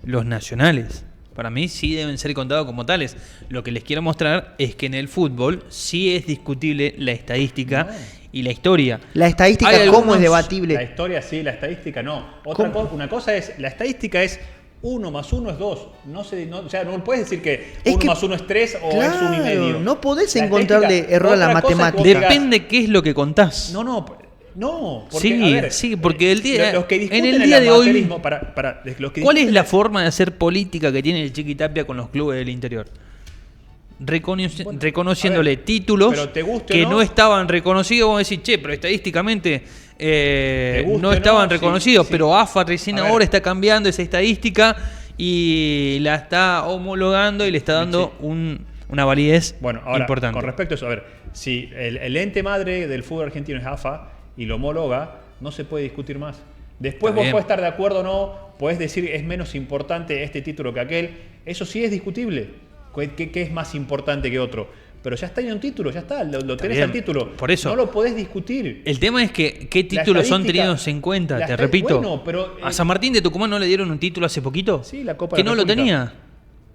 Speaker 2: los nacionales. Para mí sí deben ser contados como tales. Lo que les quiero mostrar es que en el fútbol sí es discutible la estadística y la historia.
Speaker 3: La estadística,
Speaker 2: Hay
Speaker 3: ¿cómo
Speaker 2: algunos-
Speaker 3: es
Speaker 1: La
Speaker 3: debatible?
Speaker 1: historia sí, la estadística no.
Speaker 3: ¿Cómo?
Speaker 1: Una cosa es, la estadística es 1 más 1 es 2. O sea, no puedes decir que
Speaker 3: Es
Speaker 1: 1
Speaker 3: que-
Speaker 1: más 1 es 3 o es 1 y
Speaker 3: Claro,
Speaker 1: medio.
Speaker 3: no podés
Speaker 1: La
Speaker 3: encontrarle
Speaker 1: estadística-
Speaker 3: error a la
Speaker 1: otra cosa es que vos
Speaker 3: matemática.
Speaker 1: digas,
Speaker 2: Depende qué es lo que contás.
Speaker 1: No, porque,
Speaker 2: Sí,
Speaker 1: a ver,
Speaker 2: sí, porque el día-
Speaker 1: los que
Speaker 2: en
Speaker 1: discuten
Speaker 2: el día de hoy-
Speaker 1: amateurismo, los que
Speaker 2: ¿Cuál es
Speaker 1: discuten
Speaker 2: la forma de hacer política que tiene el Chiquitapia con los clubes del interior?
Speaker 1: Bueno,
Speaker 2: Reconociéndole
Speaker 1: a ver,
Speaker 2: títulos
Speaker 1: pero te guste o
Speaker 2: que
Speaker 1: no-
Speaker 2: no estaban reconocidos. Vos decís, che, pero estadísticamente
Speaker 1: guste
Speaker 2: no
Speaker 1: o
Speaker 2: estaban
Speaker 1: no,
Speaker 2: reconocidos.
Speaker 1: sí.
Speaker 2: Pero AFA recién
Speaker 1: A ver.
Speaker 2: ahora está cambiando esa estadística y la está homologando y le está dando una validez
Speaker 1: Bueno, ahora,
Speaker 2: importante.
Speaker 1: con respecto a eso, a ver, si el ente madre del fútbol argentino es AFA y lo homologa, no se puede discutir más. Después
Speaker 2: Está
Speaker 1: vos
Speaker 2: bien.
Speaker 1: podés estar de acuerdo o no, podés decir es menos importante este título que aquel, eso sí es discutible. ¿Qué es más importante que otro? Pero ya está en un título, ya está, lo tenés
Speaker 2: bien.
Speaker 1: al título.
Speaker 2: Por eso.
Speaker 1: No lo podés discutir.
Speaker 2: El tema es que qué
Speaker 1: La
Speaker 2: títulos son
Speaker 1: estadística-
Speaker 2: tenidos en cuenta,
Speaker 1: la
Speaker 2: te
Speaker 1: esta-
Speaker 2: repito.
Speaker 1: bueno, pero,
Speaker 2: ¿A San Martín de Tucumán no le dieron un título hace poquito?
Speaker 1: Sí, la Copa
Speaker 2: ¿Que
Speaker 1: de
Speaker 2: no
Speaker 1: la
Speaker 2: lo
Speaker 1: República.
Speaker 2: tenía?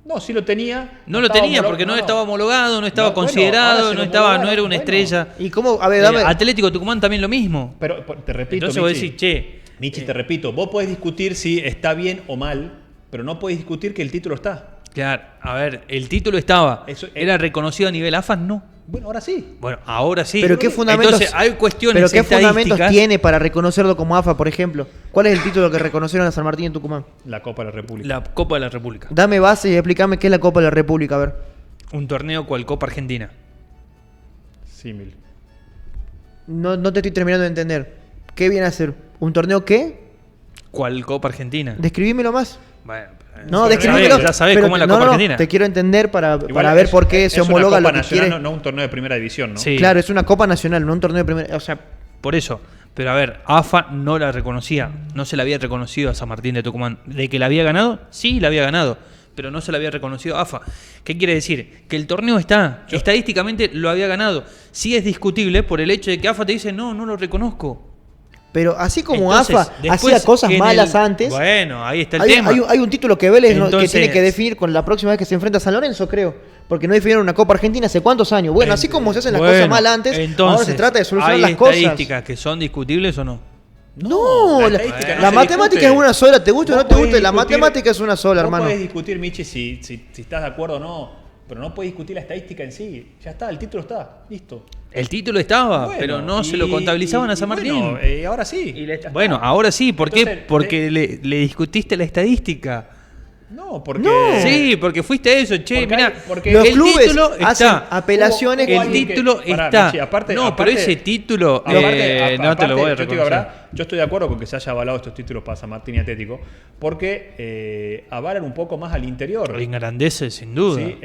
Speaker 1: No, sí lo tenía.
Speaker 2: No lo
Speaker 1: estaba
Speaker 2: tenía
Speaker 1: homolo-
Speaker 2: porque no estaba homologado, no estaba
Speaker 1: No, bueno,
Speaker 2: considerado,
Speaker 1: ahora se
Speaker 2: no
Speaker 1: lo
Speaker 2: estaba, no
Speaker 1: homologaron,
Speaker 2: era una
Speaker 1: bueno.
Speaker 2: estrella.
Speaker 3: ¿Y cómo? A ver, dame.
Speaker 2: Atlético de Tucumán también lo mismo.
Speaker 1: Pero te repito,
Speaker 2: Entonces vos
Speaker 1: Michi,
Speaker 2: decís, che,
Speaker 1: Michi, te repito, vos podés discutir si está bien o mal, pero no podés discutir que el título está.
Speaker 2: claro, a ver, el título estaba,
Speaker 1: Eso-
Speaker 2: ¿era reconocido a nivel AFA? No.
Speaker 1: Bueno, ahora sí.
Speaker 2: Bueno, ahora sí.
Speaker 3: ¿Pero qué fundamentos,
Speaker 2: Entonces hay cuestiones
Speaker 3: ¿pero qué fundamentos
Speaker 2: estadísticas.
Speaker 3: tiene para reconocerlo como AFA, por ejemplo? ¿Cuál es el título que reconocieron a San Martín en Tucumán?
Speaker 1: La Copa de la República.
Speaker 2: La Copa de la República.
Speaker 3: Dame base y explícame qué es la Copa de la República, a ver.
Speaker 2: Un torneo cual Copa Argentina.
Speaker 1: Símil.
Speaker 3: No te estoy terminando de entender. ¿Qué viene a ser? ¿Un torneo qué?
Speaker 2: ¿Cuál Copa Argentina?
Speaker 3: Describímelo más.
Speaker 2: Bueno,
Speaker 3: No,
Speaker 1: Ya
Speaker 3: describímelo.
Speaker 2: ya sabés
Speaker 3: pero
Speaker 2: cómo es la
Speaker 3: no,
Speaker 2: Copa
Speaker 3: no,
Speaker 2: Argentina.
Speaker 3: te quiero entender para
Speaker 1: Igual
Speaker 3: ver
Speaker 1: es-
Speaker 3: por qué
Speaker 1: es
Speaker 3: se
Speaker 1: una
Speaker 3: homologa
Speaker 1: Copa
Speaker 3: lo que
Speaker 1: nacional,
Speaker 3: quiere.
Speaker 1: no un torneo de primera división, ¿no?
Speaker 2: Sí.
Speaker 3: Claro, es una Copa Nacional, no un torneo de primera. O sea,
Speaker 2: Por eso. Pero a ver, AFA no la reconocía. No se la había reconocido a San Martín de Tucumán. ¿De que la había ganado? Sí, la había ganado. Pero no se la había reconocido a AFA. ¿Qué quiere decir? Que el torneo está. Estadísticamente lo había ganado. Sí es discutible por el hecho de que AFA te dice, no lo reconozco.
Speaker 3: pero así como
Speaker 2: Entonces,
Speaker 3: AFA
Speaker 2: después
Speaker 3: hacía cosas
Speaker 2: en
Speaker 3: malas
Speaker 2: el-
Speaker 3: antes.
Speaker 2: Bueno, ahí está el
Speaker 3: Hay,
Speaker 2: tema.
Speaker 3: hay un título que Vélez que
Speaker 2: Entonces-
Speaker 3: tiene que definir con la próxima vez que se enfrenta a San Lorenzo, creo. Porque no definieron una Copa Argentina hace cuántos años. Bueno, así como se hacen las
Speaker 2: Bueno,
Speaker 3: cosas mal antes,
Speaker 2: entonces,
Speaker 3: ahora se trata de solucionar
Speaker 2: ¿hay
Speaker 3: las cosas.
Speaker 2: estadísticas que son discutibles o no?
Speaker 3: No, la,
Speaker 1: estadística
Speaker 3: la
Speaker 1: se
Speaker 3: matemática
Speaker 1: discute.
Speaker 3: es una sola, te guste o
Speaker 1: Vos
Speaker 3: no te guste,
Speaker 1: podés
Speaker 3: la
Speaker 1: discutir-
Speaker 3: matemática es una sola,
Speaker 1: vos
Speaker 3: hermano.
Speaker 1: podés discutir, Michi, si estás de acuerdo o no, pero no podés discutir la estadística en sí. Ya está, el título está, listo.
Speaker 2: El título estaba,
Speaker 1: Bueno,
Speaker 2: pero no se lo contabilizaban a San Martín.
Speaker 1: Bueno, ahora sí.
Speaker 2: Y
Speaker 1: ya está.
Speaker 2: bueno, ahora sí, ¿por qué?
Speaker 1: Entonces,
Speaker 2: Porque le discutiste la estadística.
Speaker 1: No, porque...
Speaker 3: No.
Speaker 2: Sí, porque fuiste a eso, che,
Speaker 1: Porque
Speaker 2: mirá,
Speaker 1: hay- porque-
Speaker 3: Los
Speaker 2: el
Speaker 3: clubes
Speaker 2: título
Speaker 3: hacen
Speaker 2: está.
Speaker 3: apelaciones
Speaker 1: Hubo
Speaker 2: El
Speaker 3: cuando-
Speaker 1: alguien que-
Speaker 2: título
Speaker 1: pará,
Speaker 2: está.
Speaker 1: Michi, aparte-
Speaker 2: no, pero
Speaker 1: aparte-
Speaker 2: ese título
Speaker 1: Aparte,
Speaker 2: no te lo
Speaker 1: aparte,
Speaker 2: voy a
Speaker 1: yo te digo,
Speaker 2: reconocer.
Speaker 1: ¿verdad? Yo estoy de acuerdo con que se haya avalado estos títulos para San Martín y Atlético, porque avalan un poco más al interior.
Speaker 2: Lo engrandece, sin duda.
Speaker 1: ¿Sí?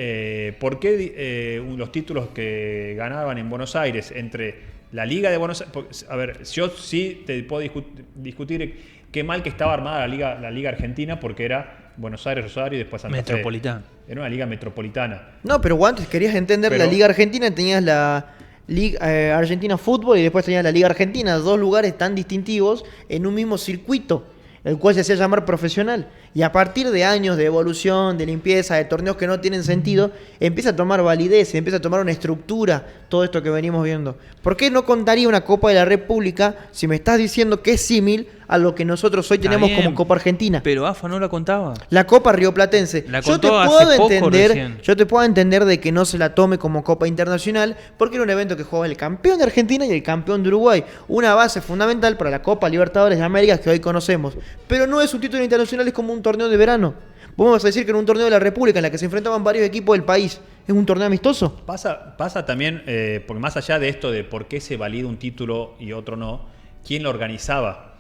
Speaker 1: ¿Por qué los títulos que ganaban en Buenos Aires entre la Liga de Buenos Aires? A ver, yo sí te puedo discutir qué mal que estaba armada la Liga Argentina, porque era Buenos Aires, Rosario y después Santa Fe.
Speaker 2: Metropolitana.
Speaker 1: Era una liga metropolitana.
Speaker 3: No, pero antes querías entender
Speaker 1: Pero-
Speaker 3: la Liga Argentina, tenías la Liga Argentina Fútbol y después tenías la Liga Argentina, dos lugares tan distintivos en un mismo circuito, el cual se hacía llamar profesional. Y a partir de años de evolución, de limpieza, de torneos que no tienen sentido, empieza a tomar validez, empieza a tomar una estructura todo esto que venimos viendo. ¿Por qué no contaría una Copa de la República si me estás diciendo que es símil a lo que nosotros hoy tenemos
Speaker 2: bien,
Speaker 3: como Copa Argentina.
Speaker 2: Pero AFA no la contaba.
Speaker 3: La Copa Rioplatense.
Speaker 2: La contó hace poco recién.
Speaker 3: Yo te puedo entender de que no se la tome como Copa Internacional porque era un evento que jugaba el campeón de Argentina y el campeón de Uruguay. Una base fundamental para la Copa Libertadores de América que hoy conocemos. Pero no es un título internacional, es como un torneo de verano. Vamos a decir que en un torneo de la República en la que se enfrentaban varios equipos del país, ¿es un torneo amistoso?
Speaker 1: Pasa también, porque más allá de esto de por qué se valida un título y otro no, ¿quién lo organizaba?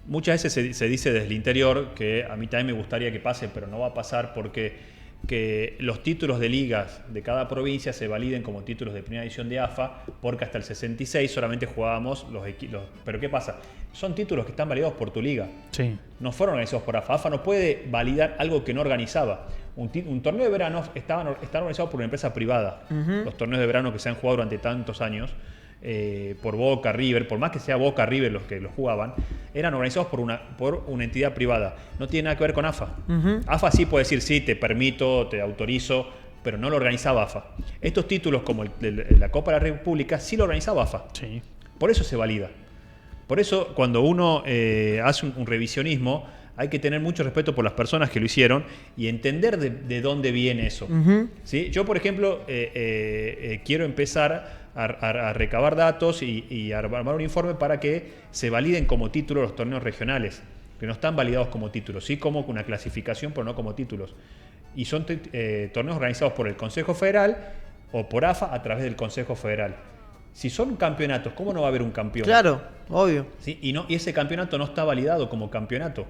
Speaker 1: Muchas veces se dice desde el interior, que a mí también me gustaría que pase, pero no va a pasar porque que los títulos de ligas de cada provincia se validen como títulos de primera división de AFA, porque hasta el 66 solamente jugábamos los equipos. Pero ¿qué pasa? Son títulos que están validados por tu liga.
Speaker 2: Sí.
Speaker 1: No fueron organizados por AFA. AFA no puede validar algo que no organizaba. Un torneo de verano está organizado por una empresa privada. Los torneos de verano que se han jugado durante tantos años, por Boca, River, por más que sea Boca, River los que los jugaban, eran organizados por una entidad privada. No tiene nada que ver con AFA. AFA sí puede decir, sí, te permito, te autorizo, pero no lo organizaba AFA. Estos títulos como la Copa de la República sí lo organizaba AFA.
Speaker 2: Sí.
Speaker 1: Por eso se valida. Por eso cuando uno hace un revisionismo, hay que tener mucho respeto por las personas que lo hicieron y entender de dónde viene eso. ¿Sí? Yo, por ejemplo, quiero empezar a recabar datos y a armar un informe para que se validen como títulos los torneos regionales, que no están validados como títulos, sí como una clasificación, pero no como títulos. Y son torneos organizados por el Consejo Federal o por AFA a través del Consejo Federal. Si son campeonatos, ¿cómo no va a haber un campeón?
Speaker 3: Claro, obvio.
Speaker 1: ¿Sí? Y ese campeonato no está validado como campeonato.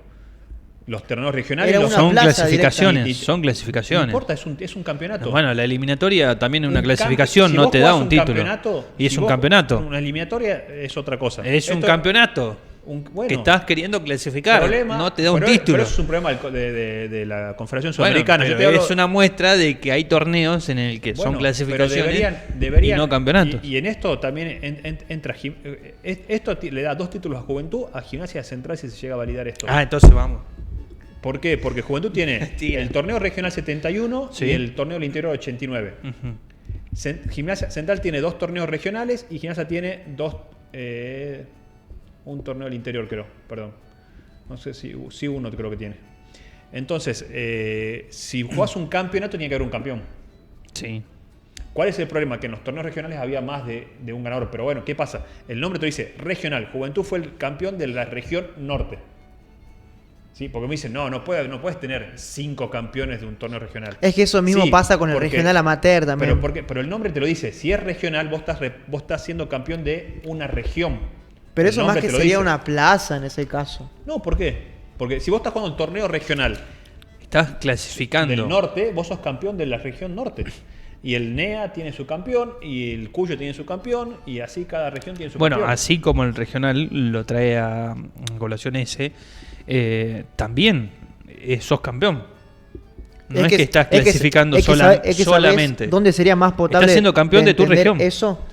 Speaker 1: Los torneos regionales
Speaker 3: Era una
Speaker 2: Son
Speaker 3: plaza
Speaker 2: clasificaciones,
Speaker 1: directa.
Speaker 2: son
Speaker 1: No
Speaker 2: clasificaciones.
Speaker 1: importa, es un campeonato.
Speaker 2: Bueno, la eliminatoria también es una
Speaker 1: Un
Speaker 2: clasificación,
Speaker 1: si
Speaker 2: no
Speaker 1: vos
Speaker 2: te da
Speaker 1: jugás
Speaker 2: un título.
Speaker 1: campeonato,
Speaker 2: Y es
Speaker 1: si
Speaker 2: un
Speaker 1: vos-
Speaker 2: campeonato.
Speaker 1: Una eliminatoria es otra cosa.
Speaker 2: Es un
Speaker 1: Esto-
Speaker 2: campeonato
Speaker 1: bueno,
Speaker 2: que estás queriendo clasificar.
Speaker 1: problema,
Speaker 2: No te da un
Speaker 1: pero
Speaker 2: título.
Speaker 1: Pero eso es un problema de la Confederación
Speaker 2: Bueno,
Speaker 1: Sudamericana.
Speaker 2: pero
Speaker 1: Yo te hablo-
Speaker 2: es una muestra de que hay torneos en el que
Speaker 1: Bueno,
Speaker 2: son clasificaciones
Speaker 1: pero deberían,
Speaker 2: y no campeonatos.
Speaker 1: Y en esto también entra. Esto le da 2 títulos a Juventud, a Gimnasia Central si se llega a validar esto.
Speaker 2: Entonces vamos.
Speaker 1: ¿Por qué? Porque Juventud tiene
Speaker 2: Mentira.
Speaker 1: el torneo regional 71
Speaker 2: Sí.
Speaker 1: y el torneo del interior 89. Gimnasia Central tiene 2 torneos regionales y Gimnasia tiene un torneo del interior, creo. Perdón. No sé si uno creo que tiene. Entonces, si jugás un campeonato, tiene que haber un campeón.
Speaker 2: Sí.
Speaker 1: ¿Cuál es el problema? Que en los torneos regionales había más de un ganador. Pero bueno, ¿qué pasa? El nombre te dice regional. Juventud fue el campeón de la región norte. ¿Sí? Porque me dicen, no puedes tener 5 campeones de un torneo regional.
Speaker 3: Es que eso mismo
Speaker 1: Sí,
Speaker 3: pasa con el
Speaker 1: porque-
Speaker 3: regional amateur también.
Speaker 1: Pero el nombre te lo dice. Si es regional, vos estás siendo campeón de una región.
Speaker 3: Pero
Speaker 1: El
Speaker 3: eso más
Speaker 1: nombre
Speaker 3: que
Speaker 1: te lo
Speaker 3: sería
Speaker 1: dice.
Speaker 3: una plaza en ese caso.
Speaker 1: No, ¿por qué? Porque si vos estás jugando un torneo regional
Speaker 2: Estás clasificando.
Speaker 1: del norte, vos sos campeón de la región norte. Y el NEA tiene su campeón, y el Cuyo tiene su campeón, y así cada región tiene su
Speaker 2: Bueno,
Speaker 1: campeón.
Speaker 2: así como el regional lo trae a colación ese, también sos campeón. No es que estás clasificando solamente.
Speaker 3: ¿sabés dónde sería más potable?
Speaker 2: Estás siendo campeón de tu
Speaker 3: entender
Speaker 2: región.
Speaker 3: Eso,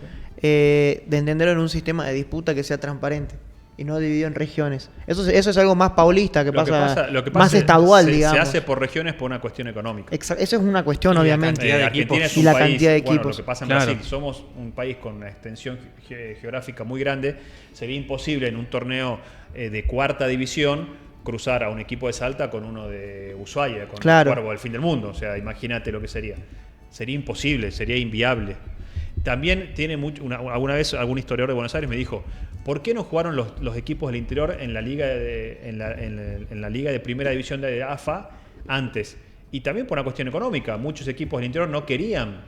Speaker 3: de entenderlo en un sistema de disputa que sea transparente y no dividido en regiones. Eso es algo más paulista,
Speaker 1: Lo que pasa
Speaker 3: más
Speaker 1: es-
Speaker 3: estadual,
Speaker 1: se
Speaker 3: digamos.
Speaker 1: hace por regiones por una cuestión económica.
Speaker 3: Eso es una cuestión,
Speaker 2: Y la
Speaker 3: obviamente.
Speaker 2: cantidad de
Speaker 1: Argentina
Speaker 2: equipos.
Speaker 1: es
Speaker 3: Y
Speaker 1: un
Speaker 3: la
Speaker 1: país,
Speaker 3: cantidad de
Speaker 1: bueno,
Speaker 3: equipos.
Speaker 1: lo que pasa en
Speaker 2: Claro.
Speaker 1: Brasil, somos un país con una extensión geográfica muy grande. Sería imposible en un torneo de 4ª división cruzar a un equipo de Salta con uno de Ushuaia, con
Speaker 3: Claro.
Speaker 1: el Cuervo del Fin del Mundo. O sea, imagínate lo que sería. Sería imposible, sería inviable. También tiene alguna vez algún historiador de Buenos Aires me dijo, ¿por qué no jugaron los equipos del interior en la liga en la liga de primera división de AFA antes? Y también por una cuestión económica. Muchos equipos del interior no querían,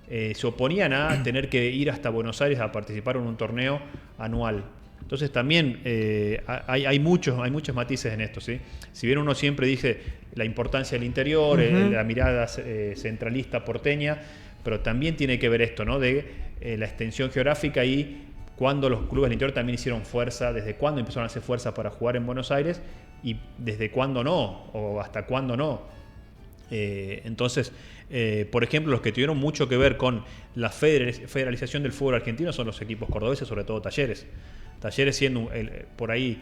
Speaker 1: se oponían a tener que ir hasta Buenos Aires a participar en un torneo anual. Entonces también hay muchos matices en esto, ¿sí? Si bien uno siempre dice la importancia del interior, la mirada centralista porteña, pero también tiene que ver esto, ¿no? De la extensión geográfica y cuando los clubes del interior también hicieron fuerza, desde cuándo empezaron a hacer fuerza para jugar en Buenos Aires y desde cuándo no, o hasta cuándo no. Entonces, por ejemplo, los que tuvieron mucho que ver con la federalización del fútbol argentino son los equipos cordobeses, sobre todo Talleres. Talleres siendo por ahí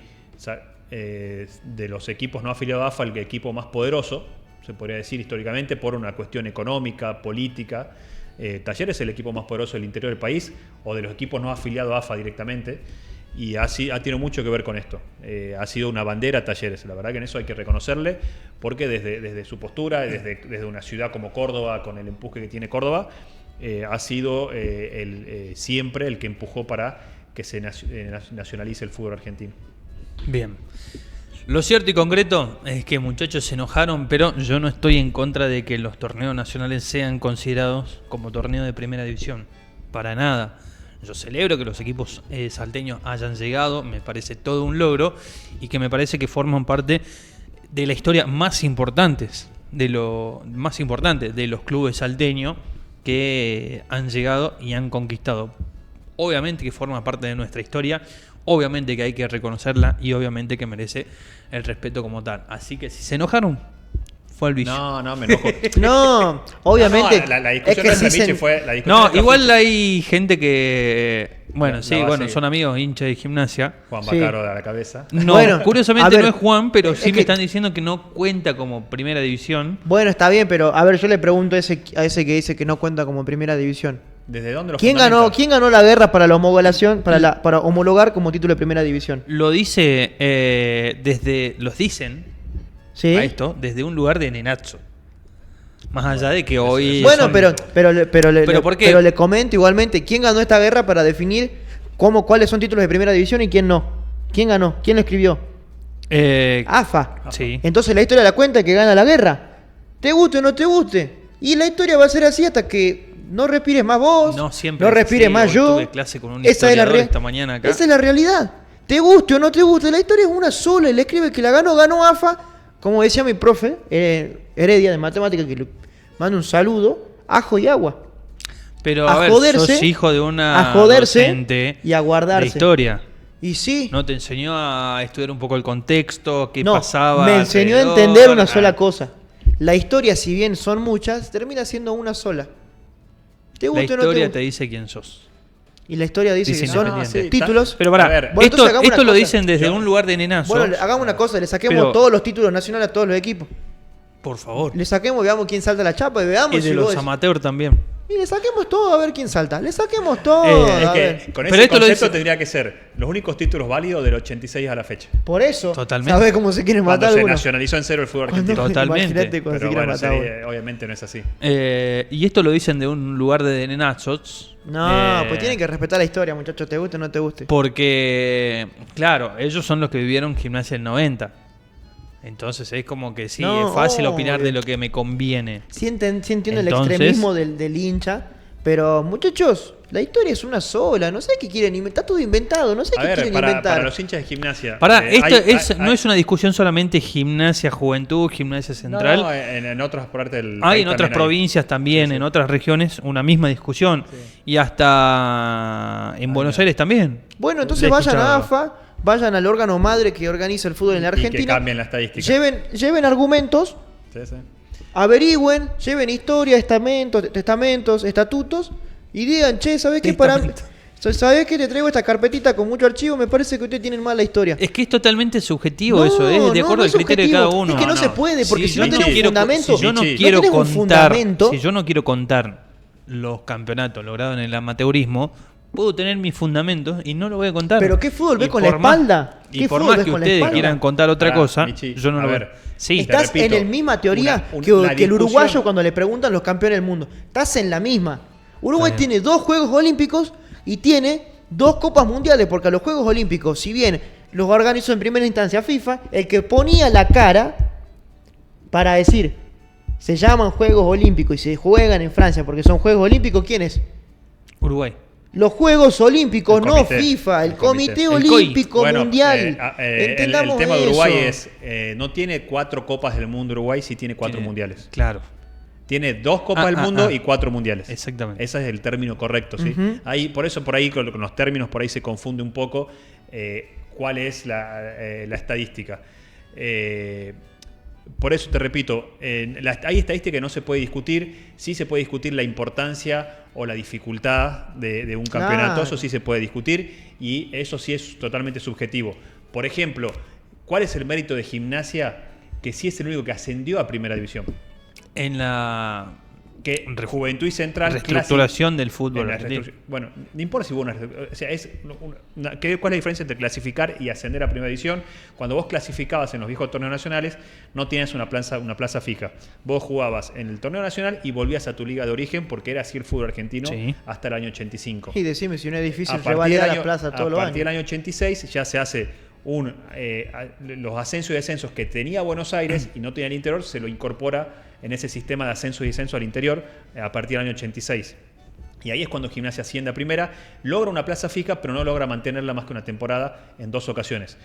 Speaker 1: de los equipos no afiliados a AFA el equipo más poderoso, se podría decir históricamente, por una cuestión económica, política. Talleres es el equipo más poderoso del interior del país o de los equipos no afiliados a AFA directamente. y ha tenido mucho que ver con esto. Ha sido una bandera Talleres, la verdad que en eso hay que reconocerle, porque desde su postura, desde una ciudad como Córdoba, con el empuje que tiene Córdoba, ha sido siempre el que empujó para que se nacionalice el fútbol argentino.
Speaker 2: Bien. Lo cierto y concreto es que muchachos se enojaron, pero yo no estoy en contra de que los torneos nacionales sean considerados como torneo de primera división. Para nada. Yo celebro que los equipos salteños hayan llegado, me parece todo un logro y que me parece que forman parte de la historia más importante de los clubes salteños que han llegado y han conquistado. Obviamente que forma parte de nuestra historia, obviamente que hay que reconocerla y obviamente que merece el respeto como tal. Así que si se enojaron, fue al bicho.
Speaker 1: No, me enojo.
Speaker 3: No, obviamente.
Speaker 1: La discusión
Speaker 3: es que
Speaker 1: entre
Speaker 3: sí
Speaker 1: Michi fue...
Speaker 2: No, igual hay gente que... Bueno, sí,
Speaker 1: va a
Speaker 2: bueno,
Speaker 1: seguir.
Speaker 2: son amigos, hinchas de Gimnasia.
Speaker 1: Juan
Speaker 3: Sí.
Speaker 1: Bacaro de la cabeza.
Speaker 2: No,
Speaker 3: Bueno,
Speaker 2: curiosamente
Speaker 3: a ver,
Speaker 2: no es Juan, pero sí
Speaker 3: es
Speaker 2: me
Speaker 3: que-
Speaker 2: están diciendo que no cuenta como primera división.
Speaker 3: Bueno, está bien, pero a ver, yo le pregunto a ese que dice que no cuenta como primera división.
Speaker 1: ¿Desde dónde lo
Speaker 3: ¿Quién
Speaker 1: fundamenta?
Speaker 3: ganó la guerra para la homologación, para homologar como título de primera división?
Speaker 2: Lo dice los dicen
Speaker 3: ¿Sí?
Speaker 2: a esto desde un lugar de nenazo. Más allá de que hoy
Speaker 3: Bueno,
Speaker 2: son-
Speaker 3: pero
Speaker 2: ¿por qué?
Speaker 3: pero le comento igualmente, ¿quién ganó esta guerra para definir cuáles son títulos de primera división y quién no? ¿Quién ganó? ¿Quién lo escribió? AFA.
Speaker 2: sí.
Speaker 3: Entonces la historia la cuenta el que gana la guerra. Te guste o no te guste. Y la historia va a ser así hasta que no respires más vos,
Speaker 2: No siempre
Speaker 3: no
Speaker 2: es
Speaker 3: respires
Speaker 2: así.
Speaker 3: más
Speaker 2: Hoy
Speaker 3: yo.
Speaker 2: tuve clase con un
Speaker 3: Esa es la
Speaker 2: historiador
Speaker 3: rea-
Speaker 2: esta mañana acá.
Speaker 3: Esa es la realidad. Te guste o no te guste, la historia es una sola. Y le escribe que la ganó AFA. Como decía mi profe, Heredia de matemática, que le mando un saludo, ajo y agua.
Speaker 2: Pero
Speaker 3: a
Speaker 2: a ver,
Speaker 3: joderse,
Speaker 2: sos hijo de una
Speaker 3: a joderse
Speaker 2: docente
Speaker 3: y a guardarse.
Speaker 2: de historia.
Speaker 3: Y sí,
Speaker 2: ¿No te enseñó a estudiar un poco el contexto? ¿Qué
Speaker 3: no,
Speaker 2: pasaba?
Speaker 3: me enseñó a
Speaker 2: alrededor?
Speaker 3: entender una sola
Speaker 2: Ah,
Speaker 3: cosa. La historia, si bien son muchas, termina siendo una sola. ¿Te
Speaker 2: La
Speaker 3: gusta o no te
Speaker 2: historia
Speaker 3: gusta?
Speaker 2: te dice quién sos.
Speaker 3: Y la historia dice
Speaker 2: Dice
Speaker 3: que son
Speaker 2: Independiente.
Speaker 3: títulos.
Speaker 2: Pero pará,
Speaker 1: A ver,
Speaker 3: bueno,
Speaker 2: esto,
Speaker 3: entonces hagamos
Speaker 2: esto
Speaker 3: una
Speaker 2: lo
Speaker 3: cosa.
Speaker 2: dicen desde
Speaker 1: Yo-
Speaker 2: un lugar de nenazo.
Speaker 3: Bueno, hagamos una cosa, le saquemos
Speaker 2: Pero-
Speaker 3: todos los títulos nacionales a todos los equipos.
Speaker 2: Por favor.
Speaker 3: Le saquemos, veamos quién salta la chapa y veamos
Speaker 2: Y de
Speaker 3: si
Speaker 2: los
Speaker 3: vos-
Speaker 2: amateurs también.
Speaker 3: Y le saquemos todo a ver quién salta. Le saquemos todo.
Speaker 1: Es
Speaker 3: a ver.
Speaker 1: que con
Speaker 2: Pero
Speaker 1: ese
Speaker 2: esto lo
Speaker 1: concepto
Speaker 2: dice-
Speaker 1: tendría que ser los únicos títulos válidos del 86 a la fecha.
Speaker 3: Por eso,
Speaker 2: Totalmente.
Speaker 3: ¿sabés cómo se quieren
Speaker 1: Cuando
Speaker 3: matar
Speaker 1: se
Speaker 3: algunos?
Speaker 1: nacionalizó en cero el fútbol
Speaker 3: Cuando-
Speaker 1: argentino.
Speaker 2: Totalmente.
Speaker 3: Imagínate cuando se
Speaker 1: Pero
Speaker 3: quieren
Speaker 1: bueno,
Speaker 3: matar algunos.
Speaker 1: obviamente no es así.
Speaker 2: Y esto lo dicen de un lugar de nenazos.
Speaker 3: No, pues tienen que respetar la historia, muchachos, te guste o no te guste.
Speaker 2: Porque, claro, ellos son los que vivieron Gimnasia del 90. Entonces es como que sí,
Speaker 3: No,
Speaker 2: es fácil opinar
Speaker 3: obvio.
Speaker 2: de lo que me conviene.
Speaker 3: Sí entiendo el
Speaker 2: Entonces-
Speaker 3: extremismo del hincha, pero muchachos, la historia es una sola, no sé qué quieren inventar, está todo inventado, no sé
Speaker 1: A
Speaker 3: qué
Speaker 1: ver,
Speaker 3: quieren
Speaker 1: para
Speaker 3: inventar.
Speaker 1: los hinchas de Gimnasia.
Speaker 2: Pará, esto no
Speaker 1: hay-
Speaker 2: es una discusión solamente Gimnasia Juventud, Gimnasia Central.
Speaker 1: No, en otras partes del
Speaker 2: Hay
Speaker 1: país
Speaker 2: en otras
Speaker 1: también hay.
Speaker 2: provincias también,
Speaker 1: Sí, sí.
Speaker 2: en otras regiones, una misma discusión. Y hasta en Buenos Aires también.
Speaker 3: Bueno, entonces
Speaker 2: Le he
Speaker 3: vayan a
Speaker 2: escuchado.
Speaker 3: AFA, vayan al órgano madre que organiza el fútbol en la
Speaker 1: Y que
Speaker 3: Argentina.
Speaker 1: cambien la estadística.
Speaker 3: Lleven argumentos,
Speaker 1: Sí, sí.
Speaker 3: averigüen, lleven historia, testamentos, estatutos y digan, che, ¿sabés qué? ¿Sabés que te traigo esta carpetita con mucho archivo? Me parece que ustedes tienen mala historia.
Speaker 2: Es que es totalmente subjetivo
Speaker 3: No,
Speaker 2: eso, es de
Speaker 3: no,
Speaker 2: acuerdo
Speaker 3: no
Speaker 2: al
Speaker 3: es
Speaker 2: criterio de
Speaker 3: subjetivo.
Speaker 2: cada uno.
Speaker 3: Es que no se puede, porque si no
Speaker 1: yo
Speaker 3: tenés un fundamento,
Speaker 2: si yo no
Speaker 1: Michi,
Speaker 2: quiero
Speaker 3: no tenés un
Speaker 2: contar,
Speaker 3: fundamento.
Speaker 2: si yo no quiero contar los campeonatos logrados en el amateurismo, puedo tener mis fundamentos y no lo voy a contar.
Speaker 3: Pero ¿qué fútbol ves
Speaker 2: Y
Speaker 3: con la
Speaker 2: por más-
Speaker 3: espalda?
Speaker 2: Y
Speaker 3: ¿Qué
Speaker 2: por
Speaker 3: fútbol
Speaker 2: más
Speaker 3: ves
Speaker 2: que
Speaker 3: con la
Speaker 2: ustedes
Speaker 3: espalda?
Speaker 2: quieran contar otra
Speaker 1: Pará,
Speaker 2: cosa,
Speaker 1: Michi,
Speaker 2: yo no
Speaker 1: a
Speaker 2: lo
Speaker 1: ver,
Speaker 2: Sí,
Speaker 3: Estás
Speaker 1: te repito,
Speaker 3: en la misma teoría
Speaker 1: la
Speaker 3: que el
Speaker 1: discusión-
Speaker 3: uruguayo cuando le preguntan los campeones del mundo. Estás en la misma. Uruguay
Speaker 2: Está bien.
Speaker 3: tiene 2 Juegos Olímpicos y tiene 2 Copas Mundiales, porque a los Juegos Olímpicos, si bien los organizó en primera instancia FIFA, el que ponía la cara para decir, se llaman Juegos Olímpicos y se juegan en Francia porque son Juegos Olímpicos, ¿quién es?
Speaker 2: Uruguay.
Speaker 3: Los Juegos Olímpicos,
Speaker 1: El
Speaker 3: no
Speaker 1: comité.
Speaker 3: FIFA, el
Speaker 1: El
Speaker 3: Comité
Speaker 1: comité.
Speaker 2: El COI.
Speaker 3: Olímpico
Speaker 1: Bueno,
Speaker 3: Mundial.
Speaker 1: el
Speaker 3: Entendamos
Speaker 1: tema de Uruguay
Speaker 3: eso.
Speaker 1: es, no tiene 4 copas del mundo Uruguay, sí tiene 4
Speaker 2: Tiene-
Speaker 1: mundiales.
Speaker 2: Claro.
Speaker 1: Tiene 2 copas del mundo y 4 mundiales.
Speaker 2: Exactamente.
Speaker 1: Ese es el término correcto, ¿sí?
Speaker 3: Ujú.
Speaker 1: Ahí, por eso por ahí con los términos por ahí se confunde un poco cuál es la estadística. Por eso te repito, hay estadística que no se puede discutir, sí se puede discutir la importancia o la dificultad de un campeonato,
Speaker 3: Claro.
Speaker 1: eso sí se puede discutir y eso sí es totalmente subjetivo. Por ejemplo, ¿cuál es el mérito de Gimnasia que sí es el único que ascendió a Primera División?
Speaker 2: En la
Speaker 1: que Juventud y Central...
Speaker 2: Reestructuración del fútbol
Speaker 1: en
Speaker 2: argentino.
Speaker 1: Bueno, no importa si hubo una... O sea, ¿cuál es la diferencia entre clasificar y ascender a Primera División? Cuando vos clasificabas en los viejos torneos nacionales, no tenías una plaza fija. Vos jugabas en el torneo nacional y volvías a tu liga de origen, porque era así el fútbol argentino hasta el año 85.
Speaker 3: Y decime si no es difícil revalidar la plaza todos los años.
Speaker 1: A partir del año 86 ya se hace los ascensos y descensos que tenía Buenos Aires y no tenía el interior, se lo incorpora en ese sistema de ascenso y descenso al interior a partir del año 86. Y ahí es cuando Gimnasia asciende a primera, logra una plaza fija, pero no logra mantenerla más que una temporada en 2 ocasiones.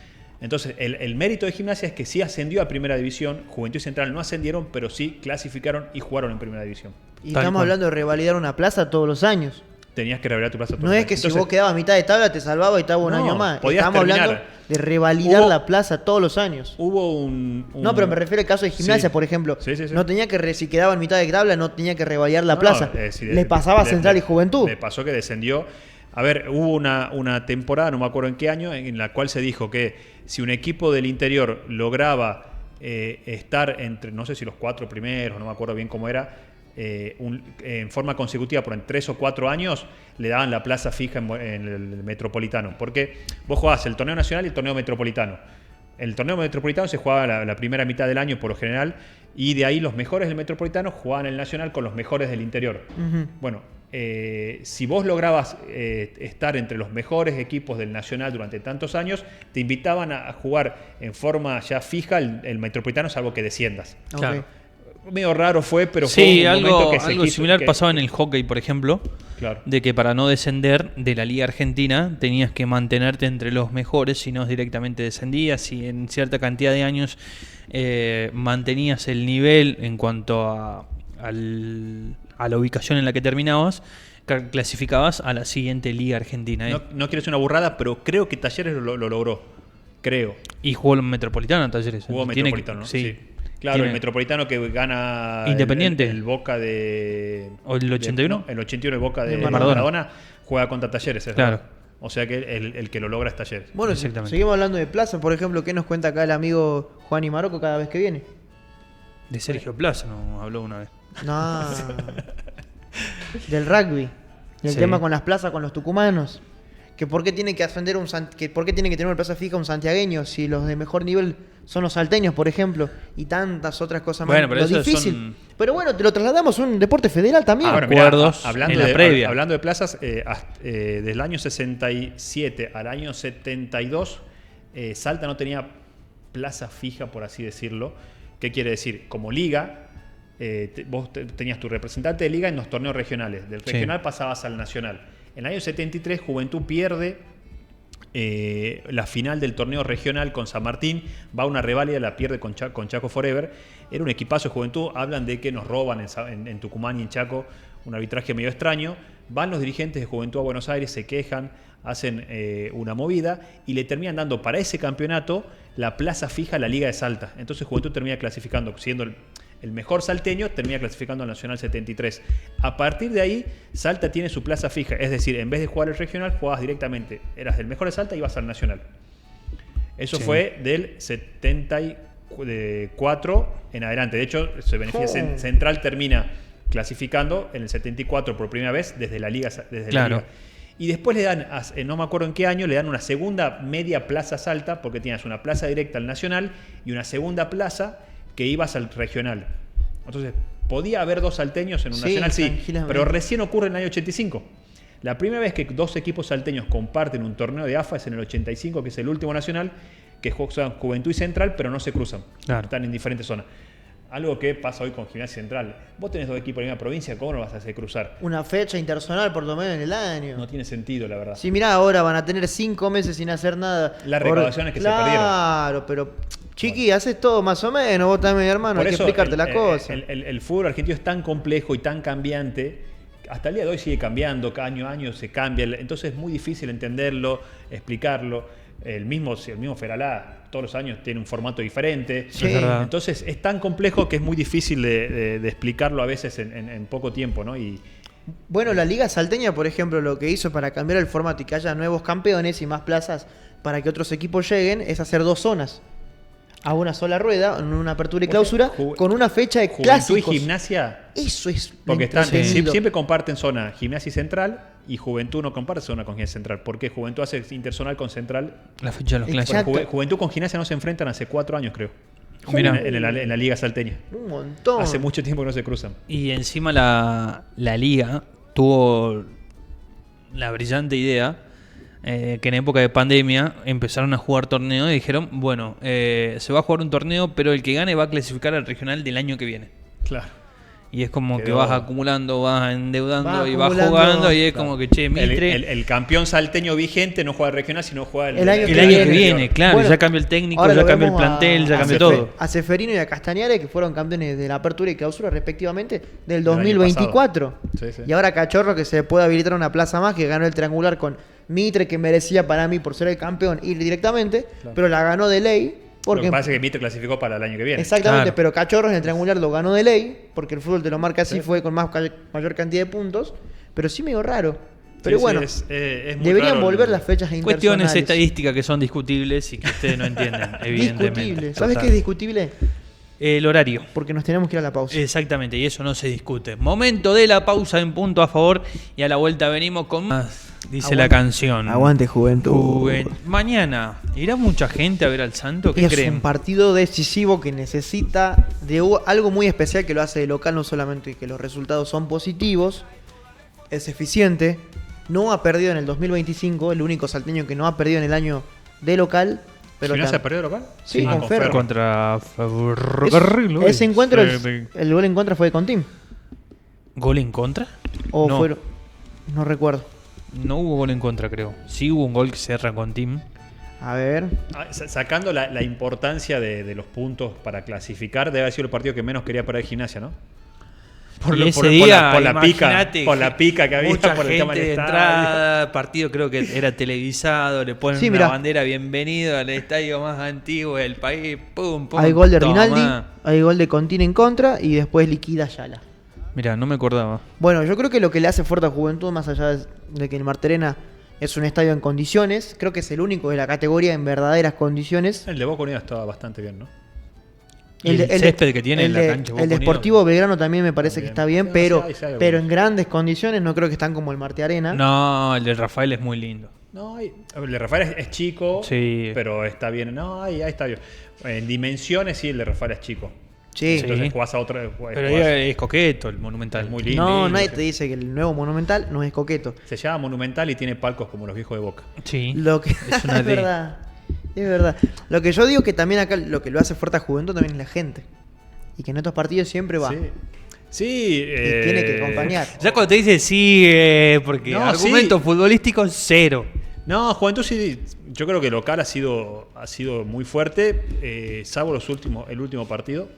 Speaker 1: Entonces, el mérito de Gimnasia es que sí ascendió a Primera División, Juventud y Central no ascendieron, pero sí clasificaron y jugaron en Primera División.
Speaker 3: Y estamos hablando de revalidar una plaza todos los años.
Speaker 1: Tenías que revalidar tu plaza todos
Speaker 3: No
Speaker 1: los
Speaker 3: es
Speaker 1: años.
Speaker 3: que
Speaker 1: Entonces,
Speaker 3: si vos quedabas a mitad de tabla te salvaba y estaba un año más. Estamos hablando de revalidar la plaza todos los años.
Speaker 1: Hubo
Speaker 3: No, pero me refiero al caso de Gimnasia, por ejemplo.
Speaker 1: Sí.
Speaker 3: No tenía que, si quedaba en mitad de tabla, no tenía que revalidar la plaza. Le pasaba a Central y Juventud.
Speaker 1: Le pasó que descendió. A ver, hubo una temporada, no me acuerdo en qué año, en la cual se dijo que si un equipo del interior lograba estar entre, no sé si los 4 primeros, no me acuerdo bien cómo era, en forma consecutiva por en 3 o 4 años, le daban la plaza fija en el Metropolitano. Porque vos jugabas el torneo nacional y el torneo metropolitano. El torneo metropolitano se jugaba la primera mitad del año por lo general, y de ahí los mejores del metropolitano jugaban el nacional con los mejores del interior. Bueno, si vos lograbas estar entre los mejores equipos del nacional durante tantos años, te invitaban a jugar en forma ya fija el metropolitano, salvo que desciendas.
Speaker 2: Claro.
Speaker 1: Medio raro fue, pero
Speaker 2: sí,
Speaker 1: fue un momento que
Speaker 2: algo similar pasaba en el hockey, por ejemplo.
Speaker 1: Claro.
Speaker 2: De que para no descender de la Liga Argentina tenías que mantenerte entre los mejores, si no directamente descendías, y en cierta cantidad de años mantenías el nivel en cuanto a la ubicación en la que terminabas, clasificabas a la siguiente Liga Argentina.
Speaker 1: No quiero ser una burrada, pero creo que Talleres lo logró. Creo.
Speaker 2: Y jugó el Metropolitano Talleres.
Speaker 1: Jugó Metropolitano, sí. Claro, el Metropolitano que gana
Speaker 2: Independiente.
Speaker 1: El Boca de...
Speaker 2: ¿O el 81?
Speaker 1: El 81 el Boca de
Speaker 2: Maradona.
Speaker 1: Juega contra Talleres.
Speaker 2: Claro.
Speaker 1: ¿Verdad? O sea que el que lo logra es Talleres.
Speaker 3: Bueno, seguimos hablando de plaza. Por ejemplo, ¿qué nos cuenta acá el amigo Juan y Marocco cada vez que viene?
Speaker 2: De Sergio Plaza nos habló una vez.
Speaker 3: No. Del rugby. El tema con las plazas, con los tucumanos. Que por qué tiene que ascender por qué tiene que tener una plaza fija un santiagueño si los de mejor nivel son los salteños, por ejemplo, y tantas otras cosas más.
Speaker 2: Bueno, pero
Speaker 3: lo difícil. Pero bueno, te lo trasladamos a un deporte federal también.
Speaker 1: Bueno,
Speaker 2: acuerdos
Speaker 1: hablando
Speaker 2: en la previa.
Speaker 1: Hablando de plazas, desde el año 67 al año 72, Salta no tenía plaza fija, por así decirlo. ¿Qué quiere decir? Como liga, vos tenías tu representante de liga en los torneos regionales. Del regional pasabas al nacional. En el año 73, Juventud pierde la final del torneo regional con San Martín, va a una reválida, la pierde con Chaco Forever. Era un equipazo de Juventud, hablan de que nos roban en Tucumán y en Chaco, un arbitraje medio extraño. Van los dirigentes de Juventud a Buenos Aires, se quejan, hacen una movida y le terminan dando para ese campeonato la plaza fija a la Liga de Salta. Entonces Juventud termina clasificando, siendo el mejor salteño, termina clasificando al Nacional 73. A partir de ahí, Salta tiene su plaza fija. Es decir, en vez de jugar el regional, jugabas directamente. Eras el mejor de Salta y ibas al Nacional. Eso fue del 74 en adelante. De hecho, se beneficia. Central termina clasificando en el 74 por primera vez desde la Liga. La Liga. Y después le dan, no me acuerdo en qué año, le dan una segunda media plaza Salta, porque tienes una plaza directa al Nacional y una segunda plaza que ibas al regional. Entonces, podía haber 2 salteños en un nacional, sí, pero recién ocurre en el año 85. La primera vez que 2 equipos salteños comparten un torneo de AFA es en el 85, que es el último nacional, que juegan Juventud y Central, pero no se cruzan. Claro. Están en diferentes zonas. Algo que pasa hoy con Gimnasia Central. Vos tenés 2 equipos en la misma provincia, ¿cómo no vas a hacer cruzar?
Speaker 3: Una fecha interzonal por lo menos en el año.
Speaker 1: No tiene sentido, la verdad.
Speaker 3: Sí, mirá, ahora van a tener 5 meses sin hacer nada.
Speaker 1: Las recaudaciones que se perdieron.
Speaker 3: Claro, pero chiqui, haces todo más o menos, vos también, hermano, hay que explicarte la cosa.
Speaker 1: El fútbol argentino es tan complejo y tan cambiante, hasta el día de hoy sigue cambiando, año a año se cambia, entonces es muy difícil entenderlo, explicarlo. El mismo Feralá todos los años tiene un formato diferente.
Speaker 3: Sí.
Speaker 1: Entonces es tan complejo que es muy difícil de explicarlo a veces en poco tiempo, ¿no?
Speaker 3: Bueno, la Liga Salteña, por ejemplo, lo que hizo para cambiar el formato y que haya nuevos campeones y más plazas para que otros equipos lleguen es hacer 2 zonas. a una sola rueda, en una apertura y clausura, con una fecha de
Speaker 1: Juventud
Speaker 3: clásicos.
Speaker 1: y Gimnasia,
Speaker 3: Eso es
Speaker 1: porque están,
Speaker 3: entendido.
Speaker 1: siempre comparten zona Gimnasia y Central, y Juventud no comparte zona con Gimnasia y Central, porque Juventud hace interzonal con Central.
Speaker 2: La fecha de los
Speaker 3: Exacto.
Speaker 2: clásicos.
Speaker 1: Juventud con Gimnasia no se enfrentan hace 4 años, creo.
Speaker 2: Mirá.
Speaker 1: En la Liga Salteña.
Speaker 3: Un montón.
Speaker 1: Hace mucho tiempo que no se cruzan.
Speaker 2: Y encima la liga tuvo la brillante idea que en época de pandemia empezaron a jugar torneos y dijeron, bueno, se va a jugar un torneo, pero el que gane va a clasificar al regional del año que viene.
Speaker 1: Claro.
Speaker 2: Y es como que
Speaker 1: Quedó-
Speaker 2: vas acumulando, vas endeudando
Speaker 3: Vas
Speaker 2: y vas
Speaker 3: acumulando,
Speaker 2: jugando y es
Speaker 1: Claro.
Speaker 2: como que, che, Mitre,
Speaker 1: El campeón salteño vigente no juega regional, sino juega
Speaker 3: El año
Speaker 2: el
Speaker 3: que
Speaker 2: año que
Speaker 3: viene.
Speaker 2: viene, claro,
Speaker 3: Bueno,
Speaker 2: ya cambia el técnico,
Speaker 3: ahora
Speaker 2: ya
Speaker 3: lo
Speaker 2: cambia el
Speaker 3: vemos
Speaker 2: plantel, ya
Speaker 3: a
Speaker 2: cambia
Speaker 3: Cefe-
Speaker 2: todo.
Speaker 3: A Ceferino y a Castañares, que fueron campeones de la apertura y clausura respectivamente del
Speaker 1: año
Speaker 3: 2024.
Speaker 1: pasado. Sí, sí.
Speaker 3: Y ahora Cachorro, que se puede habilitar una plaza más, que ganó el triangular con Mitre, que merecía para mí por ser el campeón ir directamente,
Speaker 1: Claro.
Speaker 3: pero la ganó de ley.
Speaker 1: Lo
Speaker 3: Porque
Speaker 1: que pasa es que Mitre clasificó para el año que viene.
Speaker 3: exactamente,
Speaker 2: Claro.
Speaker 3: pero Cachorros en el triangular lo ganó de ley, porque el fútbol te lo marca así,
Speaker 1: Sí.
Speaker 3: fue con mayor cantidad de puntos, pero sí medio raro.
Speaker 1: Sí,
Speaker 3: Pero
Speaker 1: sí,
Speaker 3: bueno,
Speaker 1: es muy
Speaker 3: deberían
Speaker 1: raro
Speaker 3: volver
Speaker 1: el-
Speaker 3: las fechas
Speaker 2: Cuestiones
Speaker 3: internacionales.
Speaker 2: estadísticas que son discutibles y que ustedes no entienden, evidentemente.
Speaker 3: Discutible. ¿Sabes
Speaker 2: Total.
Speaker 3: qué es discutible?
Speaker 2: El horario.
Speaker 3: Porque nos tenemos que ir a la pausa.
Speaker 2: Exactamente, y eso no se discute. Momento de la pausa en punto a favor y a la vuelta venimos con más. Dice
Speaker 3: Aguante.
Speaker 2: la canción.
Speaker 3: Aguante, Juventud.
Speaker 2: Mañana, ¿irá mucha gente a ver al Santo? ¿Qué
Speaker 3: Es
Speaker 2: creen?
Speaker 3: un partido decisivo que necesita de algo muy especial que lo hace de local, no solamente que los resultados son positivos, es eficiente, no ha perdido en el 2025, el único salteño que no ha perdido en el año de local. Pero
Speaker 1: ¿Gimnasia
Speaker 3: tam-
Speaker 1: perdió local?
Speaker 3: Sí, con Ferro.
Speaker 2: Contra Ferrocarril.
Speaker 3: Ese encuentro,
Speaker 2: Sí.
Speaker 3: el gol en contra fue de Contim.
Speaker 2: ¿Gol en contra?
Speaker 3: O
Speaker 2: No.
Speaker 3: fueron. No recuerdo.
Speaker 2: No hubo gol en contra, creo. Sí hubo un gol que cierra con Team.
Speaker 3: A ver.
Speaker 1: Sacando la importancia de los puntos para clasificar, debe haber sido el partido que menos quería perder Gimnasia, ¿no?
Speaker 2: Y ese día,
Speaker 1: por la
Speaker 2: imagínate,
Speaker 1: pica que había,
Speaker 2: mucha
Speaker 1: por el tema
Speaker 2: gente
Speaker 1: del
Speaker 2: de
Speaker 1: estadio.
Speaker 2: entrada, partido creo que era televisado, le ponen
Speaker 3: Sí,
Speaker 2: una
Speaker 3: mirá.
Speaker 2: bandera bienvenido al estadio más antiguo del país, pum, pum.
Speaker 3: Hay gol de
Speaker 2: toma.
Speaker 3: Rinaldi, hay gol de Contín en contra y después liquida Ayala.
Speaker 2: Mirá, no me acordaba.
Speaker 3: Bueno, yo creo que lo que le hace fuerte a Juventud, más allá de que el Marterena es un estadio en condiciones, creo que es el único de la categoría en verdaderas condiciones.
Speaker 1: El de Boca Unidos estaba bastante bien, ¿no?
Speaker 2: El césped que tiene en la cancha Boca
Speaker 3: El
Speaker 2: Unidos.
Speaker 3: Deportivo Belgrano también me parece
Speaker 1: También.
Speaker 3: que está bien,
Speaker 1: Sí,
Speaker 3: pero,
Speaker 1: sí, hay
Speaker 3: pero en
Speaker 1: algunos.
Speaker 3: grandes condiciones no creo que están como el Marte Arena.
Speaker 2: No, el de Rafael es muy lindo.
Speaker 1: No, el de Rafael es chico,
Speaker 2: Sí.
Speaker 1: pero está bien. No, hay estadios. En dimensiones sí, el de Rafael es chico.
Speaker 3: Sí.
Speaker 1: Entonces jugás a otro.
Speaker 2: Pero es coqueto el Monumental.
Speaker 1: Es muy lindo.
Speaker 3: No,
Speaker 1: lindo,
Speaker 3: nadie
Speaker 1: sí.
Speaker 3: te dice que el nuevo Monumental no es coqueto.
Speaker 1: Se llama Monumental y tiene palcos como los viejos de Boca.
Speaker 2: Sí.
Speaker 3: Lo que
Speaker 2: Es una
Speaker 3: es
Speaker 2: ley.
Speaker 3: verdad. Es verdad. Lo que yo digo que también acá lo que lo hace fuerte a Juventud también es la gente. Y que en estos partidos siempre va.
Speaker 1: Sí. Sí.
Speaker 3: Y tiene que acompañar.
Speaker 2: Ya cuando te dice sí, porque
Speaker 1: No,
Speaker 2: argumentos
Speaker 1: sí.
Speaker 2: futbolísticos, cero.
Speaker 1: No, Juventud sí. Yo creo que el local ha sido muy fuerte, salvo el último partido.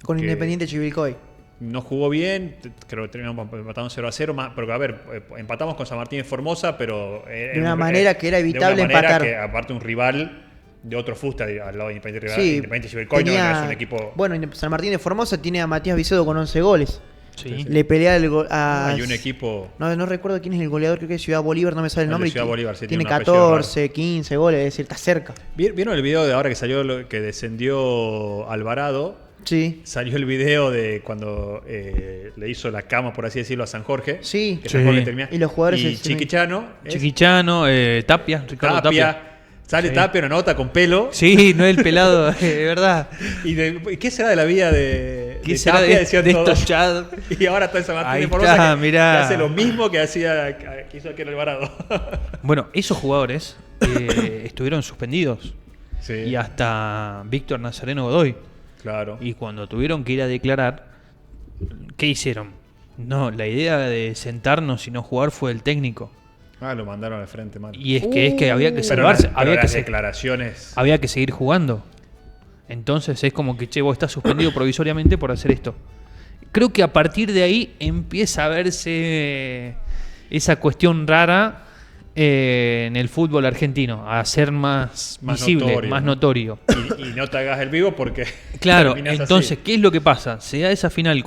Speaker 3: Con
Speaker 1: que
Speaker 3: Independiente Chivilcoy.
Speaker 1: No jugó bien, creo que terminamos empatando 0-0, pero a ver, empatamos con San Martín de Formosa, pero...
Speaker 3: De una manera que era evitable
Speaker 1: de una manera
Speaker 3: empatar.
Speaker 1: que aparte un rival de otro fuste al lado de Independiente,
Speaker 3: Sí,
Speaker 1: Independiente Chivilcoy, no es un equipo...
Speaker 3: Bueno, San Martín de Formosa tiene a Matías Vicedo con 11 goles.
Speaker 2: Sí.
Speaker 3: Le pelea el gol a...
Speaker 1: Hay un equipo...
Speaker 3: No recuerdo quién es el goleador, creo que es Ciudad Bolívar, no me sale el
Speaker 1: El de
Speaker 3: nombre.
Speaker 1: Ciudad
Speaker 3: y
Speaker 1: Bolívar, sí,
Speaker 3: tiene
Speaker 1: tiene un apellido
Speaker 3: 14, 15 goles, es decir, está cerca.
Speaker 1: ¿Vieron el video de ahora que salió, que descendió Alvarado?
Speaker 3: Sí.
Speaker 1: Salió el video de cuando le hizo la cama, por así decirlo, a San Jorge.
Speaker 3: Sí.
Speaker 1: Que San
Speaker 2: Sí.
Speaker 1: Jorge termina.
Speaker 3: Y los jugadores
Speaker 1: Y
Speaker 3: se-
Speaker 1: Chiquichano. es
Speaker 2: Chiquichano, Tapia, Ricardo Tapia.
Speaker 1: Tapia. Sale
Speaker 2: Sí.
Speaker 1: Tapia, una nota con pelo.
Speaker 2: Sí, no es el pelado, de verdad.
Speaker 1: ¿Y qué será de la vida de
Speaker 2: ¿Qué
Speaker 1: de
Speaker 2: será
Speaker 1: Tapia?
Speaker 2: de
Speaker 1: Decían
Speaker 2: estos
Speaker 1: todos.
Speaker 2: chados?
Speaker 1: Y ahora está en San Martín
Speaker 2: Ahí
Speaker 1: de Formosa
Speaker 2: está,
Speaker 1: que
Speaker 2: mirá.
Speaker 1: hace lo mismo que hizo aquel Alvarado.
Speaker 2: Bueno, esos jugadores estuvieron suspendidos.
Speaker 1: Sí,
Speaker 2: Y hasta Víctor Nazareno Godoy.
Speaker 1: claro.
Speaker 2: Y cuando tuvieron que ir a declarar, ¿qué hicieron? No, la idea de sentarnos y no jugar fue el técnico.
Speaker 1: Lo mandaron al frente, mal.
Speaker 2: Y es que había que
Speaker 1: Pero
Speaker 2: salvarse,
Speaker 1: pero
Speaker 2: había que,
Speaker 1: las
Speaker 2: se-
Speaker 1: declaraciones...
Speaker 2: había que seguir jugando. Entonces es como que, che, vos estás suspendido provisoriamente por hacer esto. Creo que a partir de ahí empieza a verse esa cuestión rara en el fútbol argentino, a ser más visible,
Speaker 1: notorio,
Speaker 2: más
Speaker 1: ¿no?
Speaker 2: notorio.
Speaker 1: Y no te hagas el vivo porque...
Speaker 2: Claro,
Speaker 1: terminás así.
Speaker 2: entonces, ¿qué es lo que pasa? Se da esa final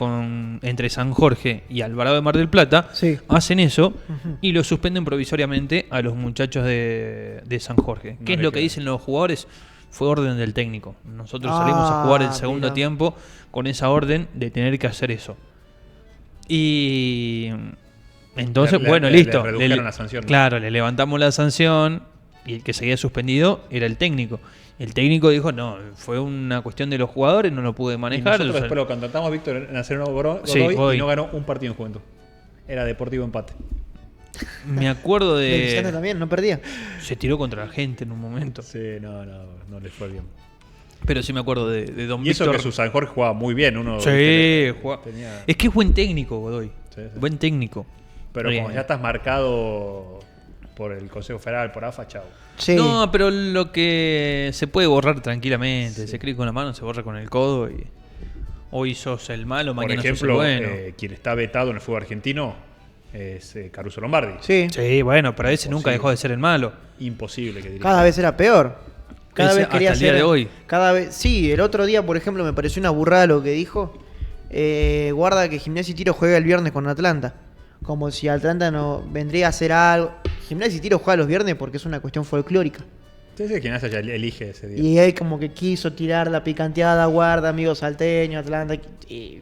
Speaker 2: entre San Jorge y Alvarado de Mar del Plata,
Speaker 3: Sí.
Speaker 2: hacen eso y lo suspenden provisoriamente a los muchachos de San Jorge. ¿Qué
Speaker 1: No
Speaker 2: es
Speaker 1: le
Speaker 2: lo que
Speaker 1: queda.
Speaker 2: dicen los jugadores? fue orden del técnico. Nosotros salimos a jugar el segundo tiempo con esa orden de tener que hacer eso. Y entonces, listo.
Speaker 1: Le redujeron la sanción, ¿no?
Speaker 2: Claro, le levantamos la sanción y el que seguía suspendido era el técnico. El técnico dijo, no, fue una cuestión de los jugadores, no lo pude
Speaker 1: Y
Speaker 2: manejar.
Speaker 1: nosotros después lo contratamos a Víctor Nacerino Godoy y no ganó un partido en Juventud. Era Deportivo Empate.
Speaker 2: Me acuerdo
Speaker 3: Feliciano
Speaker 2: de...
Speaker 3: también, no perdía.
Speaker 2: Se tiró contra la gente en un momento.
Speaker 1: Sí, no le fue bien.
Speaker 2: Pero sí me acuerdo de Don
Speaker 1: Y eso
Speaker 2: Víctor.
Speaker 1: que su San Jorge jugaba muy bien.
Speaker 2: Sí,
Speaker 1: jugaba.
Speaker 2: Es que es buen técnico, Godoy.
Speaker 1: Sí.
Speaker 2: Buen técnico.
Speaker 1: Pero como ya estás marcado por el Consejo Federal, por AFA, chao.
Speaker 3: Sí.
Speaker 2: No, pero lo que se puede borrar tranquilamente. Se escribe con la mano, se borra con el codo y hoy sos el malo,
Speaker 1: Por
Speaker 2: mañana
Speaker 1: ejemplo,
Speaker 2: sos el bueno.
Speaker 1: quien está vetado en el fútbol argentino es Caruso Lombardi.
Speaker 3: Sí.
Speaker 2: Sí, bueno, pero ese nunca
Speaker 1: Imposible.
Speaker 2: dejó de ser el malo.
Speaker 1: Imposible que dirija.
Speaker 3: Cada vez era peor. Cada
Speaker 2: Ese
Speaker 3: vez quería
Speaker 2: hasta el día
Speaker 3: ser.
Speaker 2: de hoy.
Speaker 3: Cada vez. Sí, el otro día, por ejemplo, me pareció una burrada lo que dijo. Guarda que Gimnasia y Tiro juega el viernes con Atlanta. Como si Atlanta no vendría a hacer algo. Gimnasia y Tiro juega los viernes porque es una cuestión folclórica.
Speaker 1: Entonces Gimnasia ya elige ese día.
Speaker 3: Y él como que quiso tirar la picanteada, guarda, amigos salteños, Atlanta. Y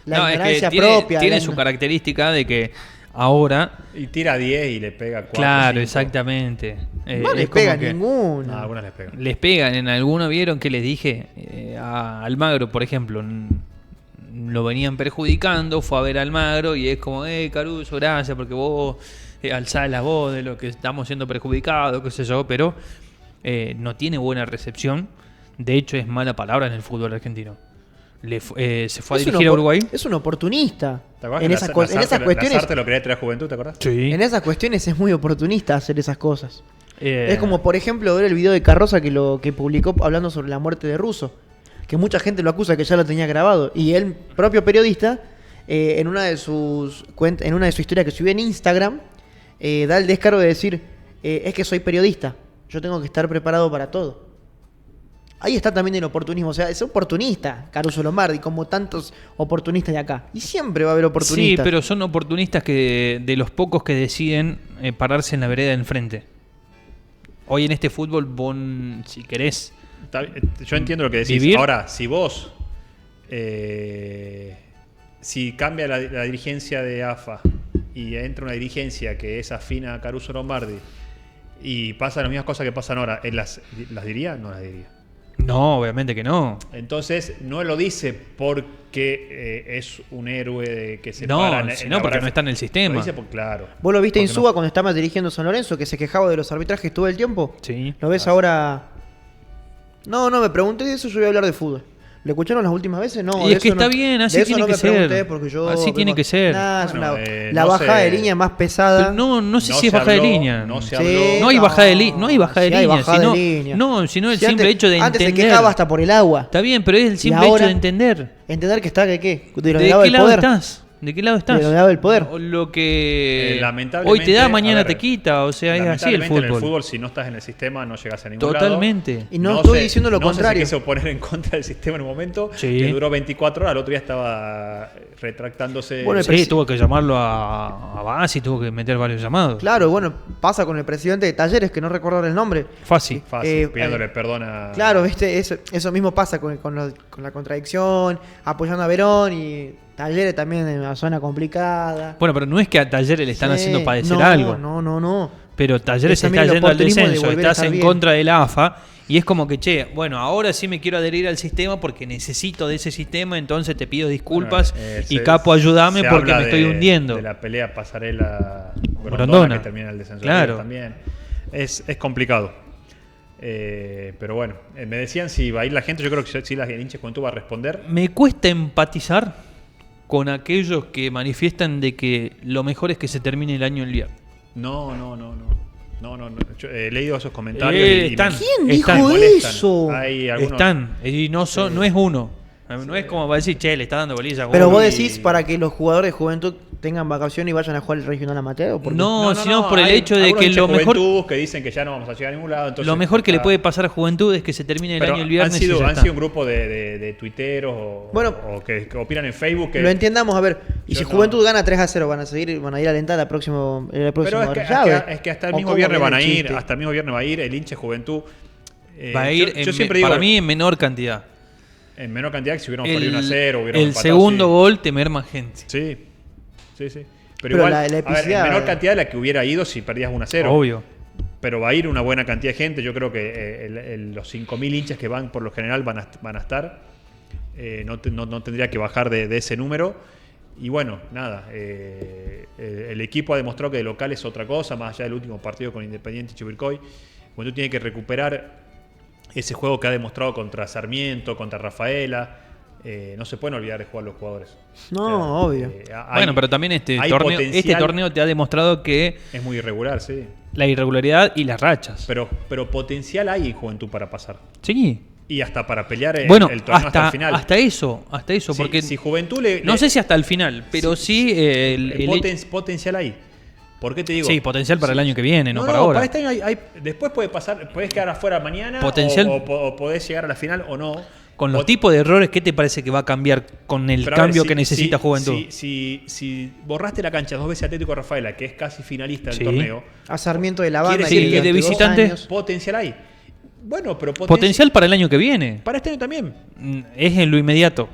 Speaker 3: la
Speaker 2: No, es
Speaker 3: ignorancia
Speaker 2: que
Speaker 3: propia.
Speaker 2: tiene
Speaker 3: la
Speaker 2: su
Speaker 3: igno-
Speaker 2: característica de que ahora...
Speaker 1: Y tira 10 y le pega 4.
Speaker 2: Claro,
Speaker 1: 5.
Speaker 2: exactamente.
Speaker 3: No
Speaker 2: Es
Speaker 3: les
Speaker 2: como
Speaker 3: pega
Speaker 2: que
Speaker 3: ninguna.
Speaker 1: No, algunas les pegan.
Speaker 2: les pegan. En alguno vieron que les dije a Almagro, por ejemplo, lo venían perjudicando, fue a ver a Almagro y es como, Caruso, gracias porque vos alzás la voz de lo que estamos siendo perjudicados, qué sé yo, pero no tiene buena recepción. De hecho, es mala palabra en el fútbol argentino. Se fue a
Speaker 3: Es un
Speaker 2: dirigir a
Speaker 3: opor-
Speaker 2: Uruguay.
Speaker 3: Es un oportunista.
Speaker 1: ¿Te acuerdas
Speaker 3: En
Speaker 1: que
Speaker 3: esas cuestiones.
Speaker 1: Lazarte lo quería traer a Juventud, ¿te acordás?
Speaker 2: Sí.
Speaker 3: En esas cuestiones es muy oportunista hacer esas cosas.
Speaker 2: Eh,
Speaker 3: Es como, por ejemplo, ver el video de Carroza que publicó hablando sobre la muerte de Russo. Que mucha gente lo acusa que ya lo tenía grabado. Y él, propio periodista, en una de sus historias que subió en Instagram, da el descaro de decir, es que soy periodista. Yo tengo que estar preparado para todo. Ahí está también el oportunismo. O sea, es oportunista Caruso Lombardi, como tantos oportunistas de acá. Y siempre va a haber
Speaker 2: Sí,
Speaker 3: oportunistas.
Speaker 2: pero son oportunistas que de los pocos que deciden pararse en la vereda de enfrente. Hoy en este fútbol, vos, si querés
Speaker 1: Yo entiendo lo que decís.
Speaker 2: ¿Vivir?
Speaker 1: Ahora, si vos. Si cambia la dirigencia de AFA y entra una dirigencia que es afina a Caruso Lombardi y pasan las mismas cosas que pasan ahora, ¿él las diría? No las diría.
Speaker 2: No, obviamente que no.
Speaker 1: Entonces, no lo dice porque es un héroe que se
Speaker 2: No,
Speaker 1: para
Speaker 2: sino porque no está en el sistema.
Speaker 1: Lo dice porque, claro.
Speaker 3: ¿Vos lo viste en
Speaker 1: Porque
Speaker 3: Suba cuando estaba dirigiendo San Lorenzo, que se quejaba de los arbitrajes todo el tiempo?
Speaker 2: Sí.
Speaker 3: ¿Lo ves ahora? No, me pregunté de eso, yo voy a hablar de fútbol. ¿Le escucharon las últimas veces? No.
Speaker 2: Y
Speaker 3: de
Speaker 2: es que
Speaker 3: eso
Speaker 2: está
Speaker 3: no-
Speaker 2: bien, así
Speaker 3: de eso
Speaker 2: tiene
Speaker 3: no
Speaker 2: que
Speaker 3: me pregunté
Speaker 2: ser.
Speaker 3: porque yo
Speaker 2: Así tiene que ser.
Speaker 3: Nah, es
Speaker 1: Bueno,
Speaker 3: una-
Speaker 1: no
Speaker 3: la bajada
Speaker 1: se-
Speaker 3: de línea más pesada.
Speaker 2: Pero no sé
Speaker 1: No
Speaker 2: si es
Speaker 1: se
Speaker 2: bajada de
Speaker 1: habló,
Speaker 2: línea.
Speaker 1: no se
Speaker 3: Sí,
Speaker 1: habló.
Speaker 2: No hay bajada de línea, no hay bajada de
Speaker 3: sí hay
Speaker 2: línea,
Speaker 3: bajada
Speaker 2: sino,
Speaker 3: de línea.
Speaker 2: no, sino el
Speaker 3: Si
Speaker 2: simple
Speaker 3: antes-
Speaker 2: hecho de
Speaker 3: antes
Speaker 2: entender.
Speaker 3: se quejaba hasta por el agua.
Speaker 2: Está bien, pero es el simple
Speaker 3: ahora-
Speaker 2: hecho de entender.
Speaker 3: Entender que está, que qué, de lo
Speaker 2: ¿De
Speaker 3: lado
Speaker 2: qué
Speaker 3: del
Speaker 2: lado
Speaker 3: poder.
Speaker 2: estás? ¿De qué lado estás?
Speaker 3: De lo lado del poder.
Speaker 2: O lo que
Speaker 1: lamentablemente,
Speaker 2: hoy te da,
Speaker 1: a
Speaker 2: mañana
Speaker 1: ver,
Speaker 2: te quita. O sea, es así el
Speaker 1: Lamentablemente,
Speaker 2: fútbol.
Speaker 1: en el fútbol, si no estás en el sistema, no llegas a ningún
Speaker 2: Totalmente.
Speaker 1: lado.
Speaker 3: Y no estoy diciendo lo
Speaker 1: no
Speaker 3: contrario.
Speaker 1: Se quiso poner en contra del sistema en un momento
Speaker 2: Sí.
Speaker 1: que duró 24 horas. Al otro día estaba retractándose.
Speaker 3: Bueno, el
Speaker 2: Sí,
Speaker 3: presi-
Speaker 2: tuvo que llamarlo a Bassi, tuvo que meter varios llamados.
Speaker 3: Claro, bueno, pasa con el presidente de Talleres, que no recuerdo ahora el nombre.
Speaker 2: Fácil.
Speaker 1: Fácil, pidiéndole perdón a.
Speaker 3: Claro, ¿viste? Eso mismo pasa con la contradicción, apoyando a Verón y Talleres también en una zona complicada.
Speaker 2: Bueno, pero no es que a Talleres le están
Speaker 3: Sí,
Speaker 2: haciendo padecer
Speaker 3: no,
Speaker 2: algo.
Speaker 3: No.
Speaker 2: Pero Talleres
Speaker 3: Es
Speaker 2: se
Speaker 3: también
Speaker 2: está
Speaker 3: el
Speaker 2: yendo al
Speaker 3: oportunismo de
Speaker 2: descenso,
Speaker 3: volver a
Speaker 2: estás
Speaker 3: estar
Speaker 2: en
Speaker 3: bien.
Speaker 2: contra del AFA y es como que, che, bueno, ahora sí me quiero adherir al sistema porque necesito de ese sistema, entonces te pido disculpas y Capo, ayúdame
Speaker 1: se
Speaker 2: porque
Speaker 1: habla
Speaker 2: me estoy hundiendo.
Speaker 1: De la pelea pasarela
Speaker 2: Grondona.
Speaker 1: Grondona que termina el descenso.
Speaker 2: Claro.
Speaker 1: También. Es complicado. Pero bueno, me decían si va a ir la gente. Yo creo que sí, la hincha Juventud va a responder.
Speaker 2: Me cuesta empatizar con aquellos que manifiestan de que lo mejor es que se termine el año el viernes.
Speaker 1: No. Yo he leído esos comentarios.
Speaker 2: Están.
Speaker 3: ¿Quién
Speaker 2: Están,
Speaker 3: dijo
Speaker 1: molestan.
Speaker 3: eso?
Speaker 1: Hay algunos-
Speaker 2: Están, y no no es uno. No es como para decir, che, le está dando bolilla a
Speaker 3: Pero
Speaker 2: uno.
Speaker 3: vos
Speaker 1: y-
Speaker 3: decís para que los jugadores de Juventud tengan vacaciones y vayan a jugar el regional amateur. ¿o por qué?
Speaker 2: No, sino por el
Speaker 1: hay
Speaker 2: hecho de
Speaker 1: algunos
Speaker 2: que
Speaker 1: hinchas
Speaker 2: lo mejor,
Speaker 1: Juventud que dicen que ya no vamos a llegar a ningún lado. Entonces,
Speaker 2: lo mejor que le
Speaker 1: está-
Speaker 2: puede pasar a Juventud es que se termine el
Speaker 1: Pero
Speaker 2: año el viernes.
Speaker 1: han sido,
Speaker 2: y ya
Speaker 1: han
Speaker 2: está.
Speaker 1: sido un grupo de tuiteros o que opinan en Facebook. Que,
Speaker 3: Lo entendamos, a ver. Y
Speaker 1: Yo
Speaker 3: si
Speaker 1: no.
Speaker 3: Juventud gana 3-0, van a ir a alentar la próxima
Speaker 1: pero es que,
Speaker 3: llave.
Speaker 1: es que hasta el
Speaker 3: ¿O
Speaker 1: mismo
Speaker 3: cómo
Speaker 1: viernes
Speaker 3: viene
Speaker 1: van a
Speaker 3: el
Speaker 1: ir.
Speaker 3: chiste?
Speaker 1: Hasta el mismo viernes va a ir el hincha Juventud.
Speaker 2: Va a ir,
Speaker 1: yo siempre digo,
Speaker 2: para mí, en menor cantidad.
Speaker 1: en menor cantidad que si hubiéramos perdido 1-0, hubiéramos
Speaker 2: el
Speaker 1: empatado,
Speaker 2: segundo
Speaker 1: sí.
Speaker 2: gol te merma gente.
Speaker 1: Sí.
Speaker 3: Pero
Speaker 1: igual,
Speaker 3: la
Speaker 1: a ver, en
Speaker 3: epicidad,
Speaker 1: menor cantidad de la que hubiera ido si perdías 1-0.
Speaker 2: Obvio.
Speaker 1: Pero va a ir una buena cantidad de gente. Yo creo que los 5.000 hinchas que van por lo general van a estar. No tendría que bajar de ese número. Y bueno, nada. El equipo ha demostrado que de local es otra cosa, más allá del último partido con Independiente y Chivilcoy. Cuando tú tienes que recuperar ese juego que ha demostrado contra Sarmiento, contra Rafaela. No se pueden olvidar de jugar los jugadores.
Speaker 3: No, obvio.
Speaker 2: Bueno, pero también este torneo te ha demostrado que
Speaker 1: es muy irregular, sí.
Speaker 2: la irregularidad y las rachas.
Speaker 1: Pero potencial hay en Juventud para pasar.
Speaker 2: Sí.
Speaker 1: Y hasta para pelear el
Speaker 2: Bueno,
Speaker 1: torneo hasta el final.
Speaker 2: Hasta eso,
Speaker 1: Sí,
Speaker 2: porque
Speaker 1: si Juventud
Speaker 2: no sé si hasta el final, pero sí,
Speaker 1: potencial hay. ¿Por qué te digo?
Speaker 2: Sí, potencial para el año que viene, no para
Speaker 1: no,
Speaker 2: ahora.
Speaker 1: para este año después puede pasar, podés quedar afuera mañana
Speaker 2: Potencial.
Speaker 1: o podés llegar a la final o no.
Speaker 2: Con los tipos de errores, ¿qué te parece que va a cambiar con el
Speaker 1: Pero a ver,
Speaker 2: cambio que necesita Juventud?
Speaker 1: Si borraste la cancha 2 veces a Atlético Rafaela, que es casi finalista del
Speaker 2: Sí.
Speaker 1: torneo,
Speaker 3: A Sarmiento de la Banda.
Speaker 1: Quiere decir que
Speaker 2: de
Speaker 3: durante 2
Speaker 2: visitante-
Speaker 3: años-
Speaker 1: potencial hay. Bueno, pero
Speaker 2: Potencial para el año que viene.
Speaker 1: para este año también.
Speaker 2: Es en lo inmediato.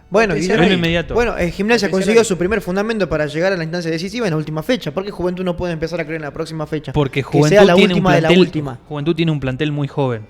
Speaker 3: Bueno,
Speaker 1: Potencial
Speaker 3: y-
Speaker 2: es lo inmediato.
Speaker 3: Bueno, Gimnasia
Speaker 1: Potencial
Speaker 3: consiguió
Speaker 1: hay.
Speaker 3: su primer fundamento para llegar a la instancia decisiva en la última fecha. ¿Por qué Juventud no puede empezar a creer en la próxima fecha?
Speaker 2: Porque
Speaker 3: que
Speaker 2: Juventud
Speaker 3: sea la
Speaker 2: tiene un
Speaker 3: última de la
Speaker 2: plantel,
Speaker 3: última.
Speaker 2: Juventud tiene un plantel muy joven.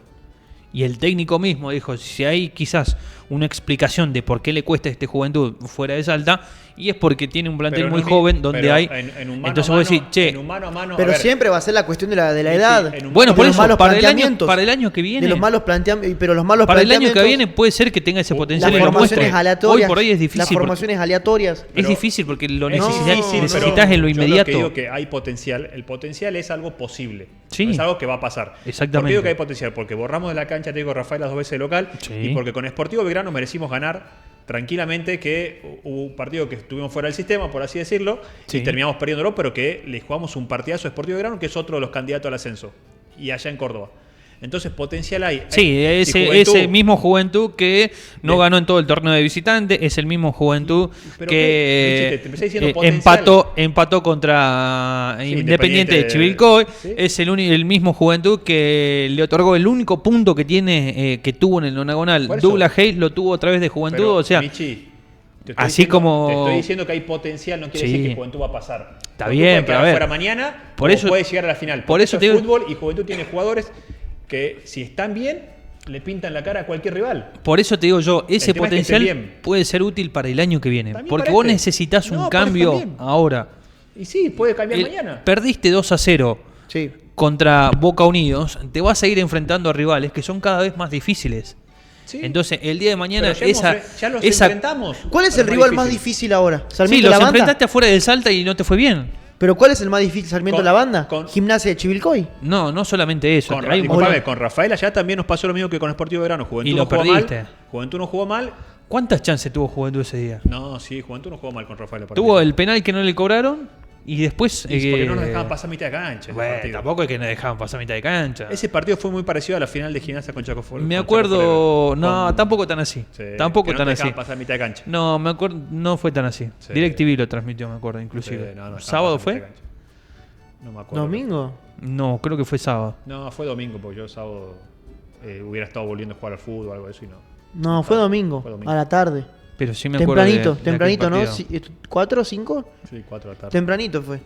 Speaker 2: Y el técnico mismo dijo, si hay quizás una explicación de por qué le cuesta a este Juventud fuera de Salta, y es porque tiene un plantel
Speaker 1: Pero
Speaker 2: muy
Speaker 1: no es
Speaker 2: joven
Speaker 1: mi-
Speaker 2: donde
Speaker 1: pero
Speaker 2: hay...
Speaker 1: en un mano
Speaker 2: entonces
Speaker 1: a
Speaker 2: vos
Speaker 1: mano,
Speaker 2: decís, che,
Speaker 1: en un mano a mano,
Speaker 3: Pero
Speaker 1: a ver,
Speaker 3: siempre va a ser la cuestión de la
Speaker 1: Sí,
Speaker 3: edad.
Speaker 1: en un
Speaker 2: bueno,
Speaker 3: de
Speaker 2: por
Speaker 3: los
Speaker 2: eso,
Speaker 3: malos
Speaker 2: para el
Speaker 3: planteamientos.
Speaker 2: año que viene...
Speaker 3: De los malos planteamientos. Pero los malos
Speaker 2: Para el año que
Speaker 3: planteamientos,
Speaker 2: viene puede ser que tenga ese potencial
Speaker 3: las
Speaker 2: y lo muestre.
Speaker 3: formaciones aleatorias.
Speaker 2: Hoy por hoy es difícil.
Speaker 3: Las
Speaker 2: porque-
Speaker 3: formaciones aleatorias.
Speaker 2: es
Speaker 1: Pero-
Speaker 2: difícil porque lo
Speaker 1: es
Speaker 2: necesitas,
Speaker 1: difícil,
Speaker 2: necesitas
Speaker 1: pero
Speaker 2: en lo
Speaker 1: yo
Speaker 2: inmediato.
Speaker 1: Lo que digo que hay potencial. El potencial es algo posible.
Speaker 2: Sí.
Speaker 1: No es algo que va a pasar.
Speaker 2: Exactamente.
Speaker 1: ¿Por qué digo que hay potencial? Porque borramos de la cancha, te digo, Rafael las 2 veces de local.
Speaker 2: Sí.
Speaker 1: Y porque con Sportivo Belgrano merecimos ganar tranquilamente, que hubo un partido que estuvimos fuera del sistema, por así decirlo,
Speaker 2: Sí.
Speaker 1: y terminamos perdiéndolo, pero que le jugamos un partidazo a Sportivo Belgrano, que es otro de los candidatos al ascenso. Y allá en Córdoba. Entonces, potencial hay.
Speaker 2: Sí,
Speaker 1: Si Juventud-
Speaker 2: ese mismo Juventud que no
Speaker 1: Bien.
Speaker 2: ganó en todo el torneo de visitante, es el mismo Juventud
Speaker 1: Pero
Speaker 2: que
Speaker 1: Michi, te empecé diciendo potencial.
Speaker 2: empató contra
Speaker 1: Sí,
Speaker 2: Independiente de
Speaker 1: Independiente
Speaker 2: Chivilcoy.
Speaker 1: sí.
Speaker 2: Es el mismo Juventud que le otorgó el único punto que tiene que tuvo en el nonagonal.
Speaker 1: Por eso.
Speaker 2: Douglas Hayes lo tuvo otra vez de Juventud,
Speaker 1: Pero,
Speaker 2: o sea,
Speaker 1: Michi, te estoy
Speaker 2: así
Speaker 1: diciendo-
Speaker 2: como-
Speaker 1: Te estoy diciendo que hay potencial, no quiere
Speaker 2: Sí.
Speaker 1: decir que Juventud va a pasar.
Speaker 2: Está
Speaker 1: Juventud
Speaker 2: bien,
Speaker 1: puede
Speaker 2: pero
Speaker 1: quedar
Speaker 2: a ver,
Speaker 1: fuera mañana
Speaker 2: por
Speaker 1: o
Speaker 2: eso-
Speaker 1: puede llegar a la final.
Speaker 2: por
Speaker 1: Porque
Speaker 2: eso
Speaker 1: esto
Speaker 2: te
Speaker 1: es
Speaker 2: digo-
Speaker 1: fútbol y Juventud tiene jugadores que, si están bien, le pintan la cara a cualquier rival.
Speaker 2: por eso te digo yo, ese
Speaker 1: El tema es que esté
Speaker 2: potencial
Speaker 1: bien.
Speaker 2: puede ser útil para el año que viene.
Speaker 1: También
Speaker 2: Porque
Speaker 1: para
Speaker 2: vos
Speaker 1: este.
Speaker 2: necesitas un
Speaker 1: No, para este
Speaker 2: cambio
Speaker 1: también.
Speaker 2: ahora.
Speaker 1: Y sí, puede cambiar mañana.
Speaker 2: Perdiste 2-0
Speaker 3: Sí.
Speaker 2: contra Boca Unidos, te vas a ir enfrentando a rivales que son cada vez más difíciles.
Speaker 1: Sí.
Speaker 2: Entonces, el día de mañana,
Speaker 1: Pero ya los enfrentamos.
Speaker 3: ¿Cuál es el
Speaker 1: Lo
Speaker 3: rival más difícil ahora?
Speaker 2: Sí,
Speaker 3: ¿Sarmiento de
Speaker 2: los
Speaker 3: la Banda?
Speaker 2: enfrentaste afuera del Salta y no te fue bien.
Speaker 3: ¿Pero cuál es el más difícil? ¿Sarmiento
Speaker 1: Con-
Speaker 3: de la Banda?
Speaker 1: con-
Speaker 3: ¿Gimnasia de Chivilcoy?
Speaker 2: No, no solamente eso.
Speaker 1: Con,
Speaker 2: hay un
Speaker 1: disculpame,
Speaker 2: montón-
Speaker 1: con Rafael allá también nos pasó lo mismo que con Sportivo Verano. Juventud
Speaker 2: Y
Speaker 1: no
Speaker 2: lo
Speaker 1: jugó
Speaker 2: perdiste.
Speaker 1: mal. Juventud no jugó mal.
Speaker 2: ¿Cuántas chances tuvo Juventud ese día?
Speaker 1: No, sí, Juventud no jugó mal con Rafael.
Speaker 2: Tuvo el penal que no le cobraron y después...
Speaker 1: Y porque no nos dejaban pasar mitad de cancha. ese
Speaker 2: Bueno,
Speaker 1: partido.
Speaker 2: tampoco es que nos dejaban pasar mitad de cancha.
Speaker 1: Ese partido fue muy parecido a la final de Gimnasia con Chaco Forever.
Speaker 2: Me acuerdo... No,
Speaker 1: Con-
Speaker 2: tampoco tan así.
Speaker 1: Sí,
Speaker 2: Tampoco
Speaker 1: que no
Speaker 2: tan
Speaker 1: te
Speaker 2: así.
Speaker 1: dejaban pasar mitad de cancha.
Speaker 2: No, me acuerdo, no fue tan así.
Speaker 1: Sí.
Speaker 2: DirecTV lo transmitió, me acuerdo, inclusive.
Speaker 1: Sí, no, dejaban
Speaker 2: ¿Sábado
Speaker 1: pasar mitad
Speaker 2: fue?
Speaker 1: de cancha. No me acuerdo.
Speaker 3: ¿Domingo?
Speaker 2: No, creo que fue sábado.
Speaker 1: No, fue domingo, porque yo sábado hubiera estado volviendo a jugar al fútbol o algo de eso y no.
Speaker 3: No, fue domingo.
Speaker 1: Fue domingo.
Speaker 3: A la tarde.
Speaker 2: Pero sí me acuerdo
Speaker 3: Tempranito,
Speaker 2: de
Speaker 3: tempranito,
Speaker 2: aquel
Speaker 3: ¿no?
Speaker 2: partido.
Speaker 3: ¿4 o 5?
Speaker 1: Sí, 4 de la tarde.
Speaker 3: Tempranito fue.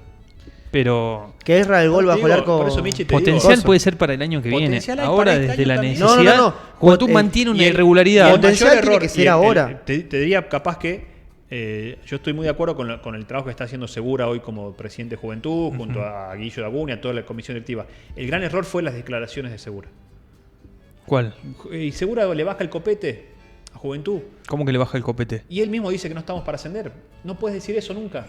Speaker 2: Pero
Speaker 3: Que es el gol
Speaker 1: Te
Speaker 3: bajo el
Speaker 1: digo,
Speaker 3: arco.
Speaker 1: por eso, Michi, te
Speaker 2: potencial
Speaker 1: digo,
Speaker 2: puede ser para el año que viene.
Speaker 1: Potencial hay
Speaker 2: Ahora,
Speaker 1: para este
Speaker 2: desde
Speaker 1: año
Speaker 2: la
Speaker 1: también.
Speaker 2: necesidad,
Speaker 3: No, no, no.
Speaker 2: Juventud
Speaker 3: El-
Speaker 2: mantiene una
Speaker 1: y el-
Speaker 2: irregularidad.
Speaker 3: y el
Speaker 1: mayor
Speaker 3: potencial tiene que ser ahora.
Speaker 1: Te diría capaz que yo estoy muy de acuerdo con el trabajo que está haciendo Segura hoy como presidente de Juventud, junto a Guillo Daguni, a toda la comisión directiva. El gran error fue las declaraciones de Segura.
Speaker 2: ¿Cuál?
Speaker 1: Y Segura le baja el copete a Juventud.
Speaker 2: ¿Cómo que le baja el copete?
Speaker 1: Y él mismo dice que no estamos para ascender. No puedes decir eso nunca.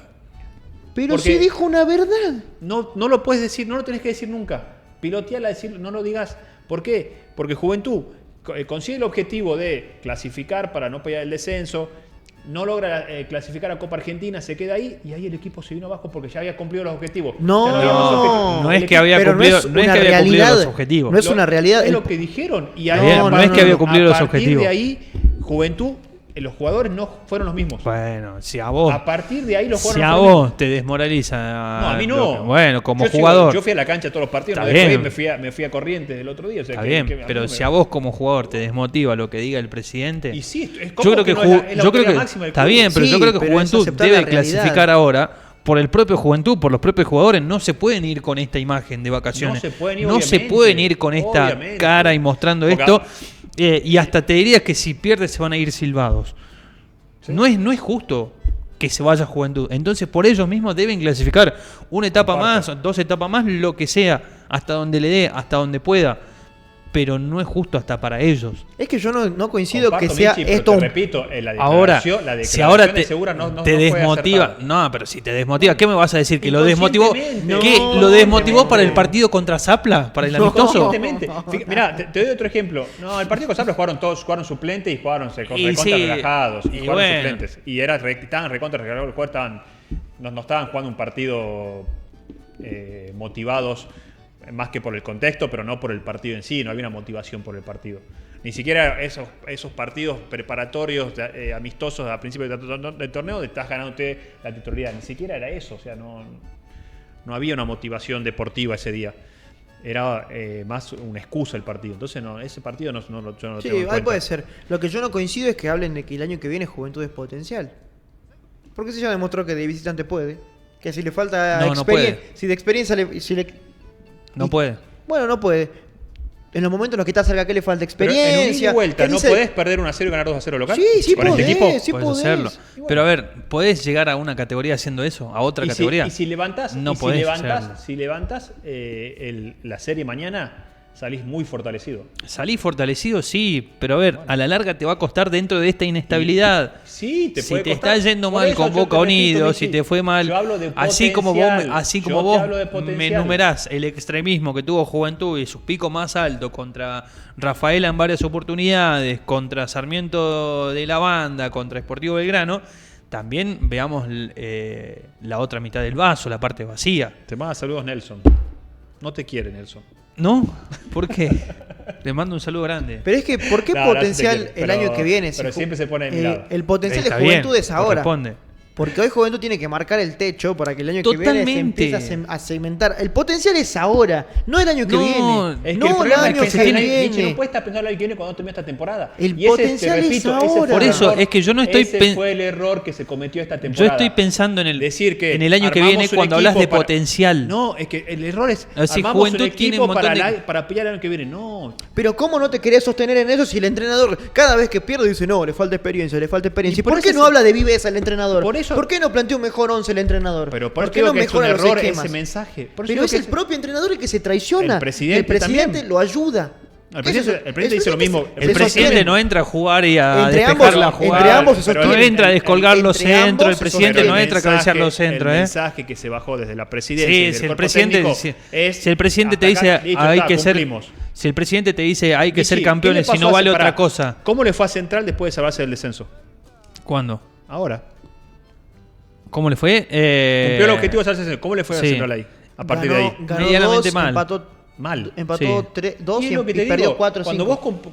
Speaker 3: Pero
Speaker 1: Porque-
Speaker 3: sí dijo una verdad.
Speaker 1: No lo puedes decir, no lo tenés que decir nunca. Piloteala, decir, no lo digas. ¿Por qué? Porque Juventud consigue el objetivo de clasificar para no pelear el descenso, no logra clasificar a Copa Argentina, se queda ahí y ahí el equipo se vino abajo porque ya había cumplido los objetivos.
Speaker 3: No.
Speaker 1: Ya había más objetivos.
Speaker 2: No
Speaker 1: El
Speaker 2: es que
Speaker 1: equipo-
Speaker 2: había
Speaker 3: pero
Speaker 2: cumplido,
Speaker 3: no es
Speaker 2: no es
Speaker 3: una
Speaker 2: que había cumplido
Speaker 3: realidad.
Speaker 2: los objetivos.
Speaker 3: No es una realidad.
Speaker 1: Es
Speaker 3: El-
Speaker 1: lo que dijeron. Y
Speaker 3: No,
Speaker 1: ahí,
Speaker 3: no
Speaker 2: es que había cumplido
Speaker 1: a
Speaker 2: los
Speaker 1: partir
Speaker 2: objetivos.
Speaker 1: de ahí, Juventud los jugadores no fueron los mismos.
Speaker 2: Bueno, si a vos...
Speaker 1: A partir de ahí los
Speaker 2: Si
Speaker 1: jugadores
Speaker 2: a
Speaker 1: no fueron los
Speaker 2: vos te desmoraliza...
Speaker 1: No, a mí no.
Speaker 2: Bueno, como
Speaker 1: Yo sigo-
Speaker 2: jugador...
Speaker 1: yo fui a la cancha todos los partidos,
Speaker 2: Está
Speaker 1: no dejé
Speaker 2: bien.
Speaker 1: ir, me fui a Corrientes el otro día. O sea,
Speaker 2: Está
Speaker 1: que-
Speaker 2: bien,
Speaker 1: que a
Speaker 2: pero
Speaker 1: mí
Speaker 2: si
Speaker 1: me-
Speaker 2: a vos como jugador te desmotiva lo que diga el presidente...
Speaker 1: Y sí, es
Speaker 2: yo
Speaker 1: como
Speaker 2: creo que,
Speaker 1: no es la- es la
Speaker 2: yo creo
Speaker 1: autoridad
Speaker 2: que
Speaker 1: máxima del
Speaker 2: está
Speaker 1: club.
Speaker 2: bien, pero
Speaker 3: Sí,
Speaker 2: yo creo que
Speaker 3: pero es
Speaker 2: Juventud
Speaker 3: aceptar
Speaker 2: debe
Speaker 3: la realidad.
Speaker 2: clasificar ahora por el propio Juventud, por los propios jugadores. No se pueden ir con esta imagen de vacaciones.
Speaker 1: No se pueden ir,
Speaker 2: No se
Speaker 1: obviamente,
Speaker 2: pueden ir con esta
Speaker 1: obviamente.
Speaker 2: cara y mostrando
Speaker 1: Porque
Speaker 2: esto. Y hasta te diría que si pierdes se van a ir silbados.
Speaker 1: Sí.
Speaker 2: No es justo que se vaya Juventud. Entonces por ellos mismos deben clasificar una etapa
Speaker 1: Comparto.
Speaker 2: más, 2 etapas más, lo que sea, hasta donde le dé, hasta donde pueda. Pero no es justo hasta para ellos.
Speaker 3: Es que yo no coincido
Speaker 1: Comparto,
Speaker 3: que sea
Speaker 1: Michi, pero
Speaker 3: esto
Speaker 1: te
Speaker 3: un...
Speaker 1: repito, la
Speaker 2: Ahora,
Speaker 1: declaración
Speaker 2: si ahora
Speaker 1: de Segura no
Speaker 2: te
Speaker 1: fue
Speaker 2: desmotiva,
Speaker 1: acertada.
Speaker 2: no, pero si te desmotiva, ¿qué me vas a decir? ¿Que lo desmotivó?
Speaker 1: Inconscientemente.
Speaker 2: ¿Qué?
Speaker 3: No,
Speaker 2: ¿Lo desmotivó
Speaker 1: no.
Speaker 2: para el partido contra Zapla? ¿Para el
Speaker 3: No.
Speaker 2: amistoso?
Speaker 1: Evidentemente. Mirá, te doy otro ejemplo. No, el partido con Zapla jugaron suplentes y jugaron
Speaker 2: Y
Speaker 1: recontra
Speaker 2: sí,
Speaker 1: relajados. Y
Speaker 2: y
Speaker 1: jugaron
Speaker 2: bueno.
Speaker 1: suplentes. Y estaban recontra relajados. Los jugadores no estaban jugando un partido motivados más que por el contexto, pero no por el partido en sí. No había una motivación por el partido. Ni siquiera esos partidos preparatorios amistosos a principios del torneo de estás ganándote la titularidad. Ni siquiera era eso. O sea, no había una motivación deportiva ese día. Era más una excusa el partido. Entonces, ese partido yo no lo tengo en
Speaker 3: Sí,
Speaker 1: cuenta.
Speaker 3: ahí puede ser. Lo que yo no coincido es que hablen de que el año que viene Juventud es potencial. Porque si ya demostró que de visitante puede. Que si le falta
Speaker 2: No, no
Speaker 3: experiencia...
Speaker 2: puede.
Speaker 3: Si de experiencia
Speaker 2: No puede.
Speaker 3: Bueno, no puede. En los momentos en los que está cerca, ¿qué le falta?
Speaker 1: Pero en un ida y
Speaker 3: Experiencia.
Speaker 1: vuelta,
Speaker 3: ¿Qué
Speaker 1: ¿no
Speaker 3: dice?
Speaker 1: podés perder 1-0 y ganar 2-0 local?
Speaker 3: Sí,
Speaker 1: con este
Speaker 3: podés,
Speaker 1: equipo.
Speaker 3: sí
Speaker 2: Podés
Speaker 3: podés.
Speaker 2: hacerlo.
Speaker 1: Y bueno.
Speaker 2: Pero a ver, ¿podés llegar a una categoría haciendo eso? ¿A otra
Speaker 1: Y
Speaker 2: categoría?
Speaker 1: si levantás,
Speaker 2: No
Speaker 1: y si
Speaker 2: podés
Speaker 1: levantás,
Speaker 2: hacerlo.
Speaker 1: si levantás la serie mañana, salís muy fortalecido.
Speaker 2: Salí fortalecido, sí, pero a ver, a la larga te va a costar dentro de esta inestabilidad.
Speaker 1: Sí, te
Speaker 2: Si
Speaker 1: puede
Speaker 2: te
Speaker 1: costar.
Speaker 2: está yendo
Speaker 1: Por
Speaker 2: mal
Speaker 1: eso
Speaker 2: con
Speaker 1: yo te
Speaker 2: Boca
Speaker 1: repito,
Speaker 2: Unidos,
Speaker 1: Michi,
Speaker 2: si te fue mal,
Speaker 1: yo hablo de
Speaker 2: así como
Speaker 1: potencial. Yo
Speaker 2: vos
Speaker 1: te hablo de
Speaker 2: me
Speaker 1: potencial.
Speaker 2: enumerás el extremismo que tuvo Juventud y sus picos más altos contra Rafaela en varias oportunidades, contra Sarmiento de la Banda, contra Sportivo Belgrano, también veamos la otra mitad del vaso, la parte vacía.
Speaker 1: Te manda saludos Nelson. No te quiere Nelson.
Speaker 2: ¿No? ¿Por qué? Le mando un saludo grande.
Speaker 3: Pero es que, ¿por qué
Speaker 1: No, no,
Speaker 3: potencial
Speaker 1: sí te quiero,
Speaker 3: el año
Speaker 1: pero-
Speaker 3: que viene?
Speaker 1: pero siempre se pone de mi lado.
Speaker 3: El potencial
Speaker 2: Está
Speaker 3: de Juventud
Speaker 2: bien,
Speaker 3: es ahora.
Speaker 2: corresponde.
Speaker 3: Porque hoy Juventud tiene que marcar el techo para que el año que viene se
Speaker 2: Totalmente.
Speaker 3: empiece a segmentar. El potencial es ahora, no el año que
Speaker 2: No,
Speaker 3: viene.
Speaker 1: Es que
Speaker 3: no
Speaker 1: el problema
Speaker 3: el año
Speaker 1: es que
Speaker 3: que
Speaker 1: Michi,
Speaker 3: viene.
Speaker 1: no puede estar pensando el año que viene cuando termine esta temporada.
Speaker 3: El
Speaker 1: Y ese,
Speaker 3: potencial
Speaker 1: te
Speaker 3: es
Speaker 1: repito,
Speaker 3: ahora.
Speaker 1: ese fue
Speaker 2: Por
Speaker 1: el
Speaker 2: eso,
Speaker 1: error.
Speaker 2: es que yo no estoy
Speaker 1: Ese fue el error que se cometió esta
Speaker 2: Yo
Speaker 1: temporada.
Speaker 2: estoy pensando en el,
Speaker 1: Decir que
Speaker 2: en el año que
Speaker 1: armamos
Speaker 2: viene
Speaker 1: un
Speaker 2: cuando
Speaker 1: equipo
Speaker 2: hablas de
Speaker 1: para-
Speaker 2: potencial.
Speaker 1: No, es que el error es
Speaker 2: Así,
Speaker 1: armamos
Speaker 2: Juventud
Speaker 1: un
Speaker 2: tiene
Speaker 1: equipo
Speaker 2: un montón
Speaker 1: para pelear el año que viene. No.
Speaker 3: Pero ¿cómo no te querés sostener en eso si el entrenador cada vez que pierde dice no, le falta experiencia, le falta experiencia?
Speaker 1: Y
Speaker 3: ¿Y
Speaker 1: por
Speaker 3: por qué
Speaker 1: eso
Speaker 3: no
Speaker 1: se-
Speaker 3: habla de viveza el entrenador?
Speaker 1: Por eso-
Speaker 3: ¿Por qué no plantea un mejor 11 el entrenador?
Speaker 1: Pero por
Speaker 3: qué
Speaker 1: eso
Speaker 3: no
Speaker 1: que es un
Speaker 3: mejora los
Speaker 1: error
Speaker 3: esquemas?
Speaker 1: ese mensaje. Por eso
Speaker 3: Pero
Speaker 1: digo
Speaker 3: es
Speaker 1: que
Speaker 3: el propio entrenador el que se traiciona.
Speaker 1: El presidente
Speaker 3: El presidente
Speaker 1: también.
Speaker 3: lo ayuda.
Speaker 1: El presidente dice lo mismo.
Speaker 2: El presidente no entra a jugar y a
Speaker 3: Entre
Speaker 2: despejar
Speaker 3: ambos-
Speaker 2: la
Speaker 3: entre
Speaker 2: jugada.
Speaker 3: ambos se
Speaker 2: no
Speaker 3: sostienen.
Speaker 2: entra a descolgar los
Speaker 3: Entre ambos
Speaker 2: centros. El
Speaker 3: se
Speaker 2: presidente
Speaker 3: sostienen.
Speaker 2: no entra a cabecear los centros.
Speaker 1: El mensaje que se bajó desde la presidencia y
Speaker 2: Sí,
Speaker 1: del
Speaker 2: si el
Speaker 1: cuerpo
Speaker 2: presidente,
Speaker 1: técnico
Speaker 2: si,
Speaker 1: es
Speaker 2: si el presidente te
Speaker 1: hasta
Speaker 2: dice
Speaker 1: acá, listo,
Speaker 2: hay
Speaker 1: está,
Speaker 2: que ser,
Speaker 1: cumplimos.
Speaker 2: si el presidente te dice hay que
Speaker 1: Michi,
Speaker 2: ser
Speaker 1: ¿qué
Speaker 2: campeones,
Speaker 1: le
Speaker 2: si no
Speaker 1: pasó
Speaker 2: vale
Speaker 1: pará,
Speaker 2: otra cosa.
Speaker 1: ¿Cómo le fue a Central después de salvarse del descenso?
Speaker 2: ¿Cuándo?
Speaker 1: Ahora.
Speaker 2: ¿Cómo le fue?
Speaker 1: Cumplió el objetivo de salvarse del descenso. ¿Cómo le fue
Speaker 2: sí.
Speaker 1: a Central ahí? A partir de ahí.
Speaker 3: Ganó
Speaker 2: Medianamente
Speaker 3: 2,
Speaker 2: mal.
Speaker 3: empató
Speaker 1: Mal.
Speaker 3: Empató
Speaker 2: Sí.
Speaker 3: 2
Speaker 1: Y
Speaker 3: y,
Speaker 1: es lo que te
Speaker 3: perdió
Speaker 1: digo,
Speaker 3: 4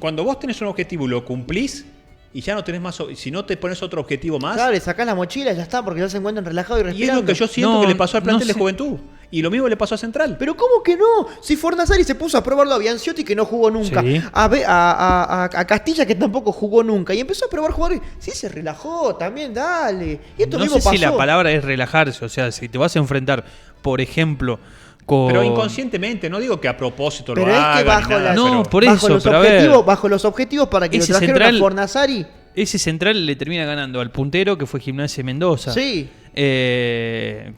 Speaker 1: cuando vos tenés un objetivo y lo cumplís y ya no tenés más, si no te pones otro objetivo más,
Speaker 3: Claro, le sacás la mochila y ya está, porque ya se encuentran relajados y
Speaker 1: y es
Speaker 3: respirando.
Speaker 1: lo que yo siento
Speaker 2: No,
Speaker 1: que le pasó al plantel
Speaker 2: no
Speaker 1: de
Speaker 2: sé.
Speaker 1: Juventud. Y lo mismo le pasó a Central.
Speaker 3: Pero ¿cómo que no? Si Fornasari se puso a probarlo a Bianciotti que no jugó nunca.
Speaker 2: Sí.
Speaker 3: A Castilla que tampoco jugó nunca. Y empezó a probar jugadores. Sí, se relajó también, dale. Y esto
Speaker 2: No
Speaker 3: mismo
Speaker 2: sé
Speaker 3: pasó.
Speaker 2: si la palabra es relajarse. O sea, si te vas a enfrentar, por ejemplo, con.
Speaker 1: Pero inconscientemente, no digo que a propósito
Speaker 3: Pero
Speaker 1: lo
Speaker 3: es que
Speaker 1: hagan.
Speaker 3: bajo
Speaker 1: ni nada,
Speaker 3: las-
Speaker 2: No,
Speaker 1: pero-
Speaker 2: por
Speaker 3: bajo
Speaker 2: eso,
Speaker 3: los
Speaker 2: pero a ver.
Speaker 3: objetivos, bajo los objetivos para que lo
Speaker 2: Ese
Speaker 3: trajeron
Speaker 2: central-
Speaker 3: a Fornasari.
Speaker 2: Ese central le termina ganando al puntero que fue Gimnasia de Mendoza.
Speaker 3: Sí.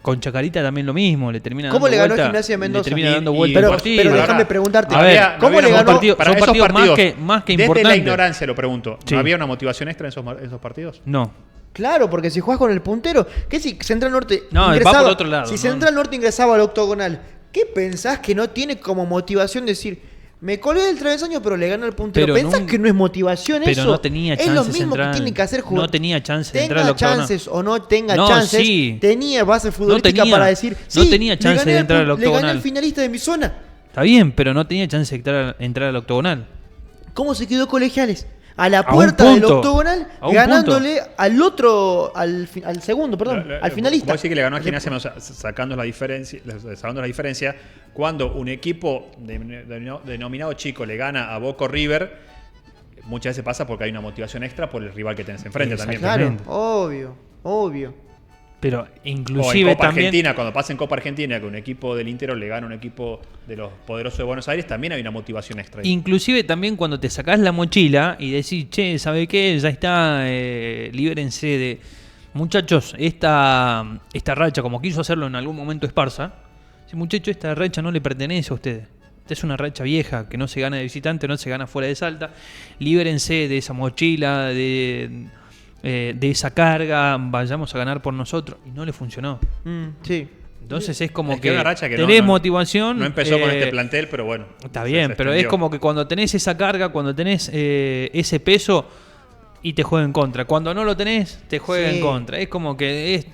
Speaker 2: Con Chacarita también lo mismo. Le termina
Speaker 3: ¿Cómo
Speaker 2: dando
Speaker 3: le ganó
Speaker 2: vuelta,
Speaker 3: Gimnasia de Mendoza?
Speaker 2: Le termina
Speaker 1: Y-
Speaker 2: dando
Speaker 1: y-
Speaker 2: vuelta
Speaker 3: pero-
Speaker 2: el partido.
Speaker 3: pero
Speaker 2: Ahora,
Speaker 3: déjame preguntarte,
Speaker 2: a ver,
Speaker 3: ¿cómo le
Speaker 2: son
Speaker 3: ganó?
Speaker 2: partidos,
Speaker 1: para
Speaker 2: son
Speaker 1: esos
Speaker 2: partidos
Speaker 1: partidos,
Speaker 2: más que
Speaker 1: desde la
Speaker 2: importantes.
Speaker 1: ignorancia lo pregunto.
Speaker 2: Sí.
Speaker 1: ¿No había una motivación extra en esos partidos?
Speaker 2: No.
Speaker 3: Claro, porque si jugás con el puntero, ¿qué si Central Norte
Speaker 2: No, va
Speaker 3: ingresaba,
Speaker 2: por otro lado,
Speaker 3: si
Speaker 2: ¿no?
Speaker 3: Central Norte ingresaba al octogonal, ¿qué pensás que no tiene como motivación decir, me colgué del travesaño pero le gané al puntero?
Speaker 2: Pero
Speaker 3: ¿Pensás
Speaker 2: nunca-
Speaker 3: que no es motivación
Speaker 2: pero
Speaker 3: eso?
Speaker 2: no tenía
Speaker 3: es
Speaker 2: chance
Speaker 3: lo mismo
Speaker 2: Central.
Speaker 3: que tiene que hacer jugador.
Speaker 2: No tenía chance de
Speaker 3: tenga
Speaker 2: entrar al octogonal.
Speaker 3: chances o no tenga
Speaker 2: No,
Speaker 3: chances,
Speaker 2: sí.
Speaker 3: tenía base futbolística
Speaker 2: tenía-
Speaker 3: para decir,
Speaker 2: no
Speaker 3: sí,
Speaker 2: tenía
Speaker 3: le
Speaker 2: chance
Speaker 3: gané
Speaker 2: de
Speaker 3: al
Speaker 2: entrar al
Speaker 3: le gané
Speaker 2: octogonal.
Speaker 3: al finalista de mi zona.
Speaker 2: Está bien, pero no tenía chance de entrar al octogonal.
Speaker 3: ¿Cómo se quedó Colegiales? a la
Speaker 2: A un
Speaker 3: puerta del
Speaker 2: punto.
Speaker 3: octogonal,
Speaker 2: A un
Speaker 3: ganándole al otro, al segundo, perdón, al finalista.
Speaker 1: Vos decís que le ganó a Gimnasia sacando la diferencia, cuando un equipo denominado chico le gana a Boca o River, muchas veces pasa porque hay una motivación extra por el rival que tenés enfrente también.
Speaker 3: Claro, obvio.
Speaker 2: Pero
Speaker 1: O en
Speaker 2: inclusive
Speaker 1: Copa
Speaker 2: también...
Speaker 1: Argentina, cuando pasa en Copa Argentina que un equipo del Interior le gana a un equipo de los poderosos de Buenos Aires, también hay una motivación extra ahí.
Speaker 2: Inclusive también cuando te sacás la mochila y decís, che, ¿sabe qué? Ya está, libérense de... Muchachos, esta racha, como quiso hacerlo en algún momento Esparza, dice, muchachos, esta racha no le pertenece a ustedes. Esta es una racha vieja que no se gana de visitante, no se gana fuera de Salta. Libérense de esa mochila, de esa carga, vayamos a ganar por nosotros. Y no le funcionó.
Speaker 3: Sí.
Speaker 2: Entonces es como
Speaker 1: Es
Speaker 2: que
Speaker 1: una racha que
Speaker 2: tenés
Speaker 1: no
Speaker 2: motivación.
Speaker 1: No empezó con este plantel, pero bueno.
Speaker 2: Está
Speaker 1: se
Speaker 2: bien, pero es
Speaker 1: extendió.
Speaker 2: como que cuando tenés esa carga, cuando tenés ese peso y te juega en contra. Cuando no lo tenés, te juega
Speaker 3: Sí.
Speaker 2: en contra. Es como que es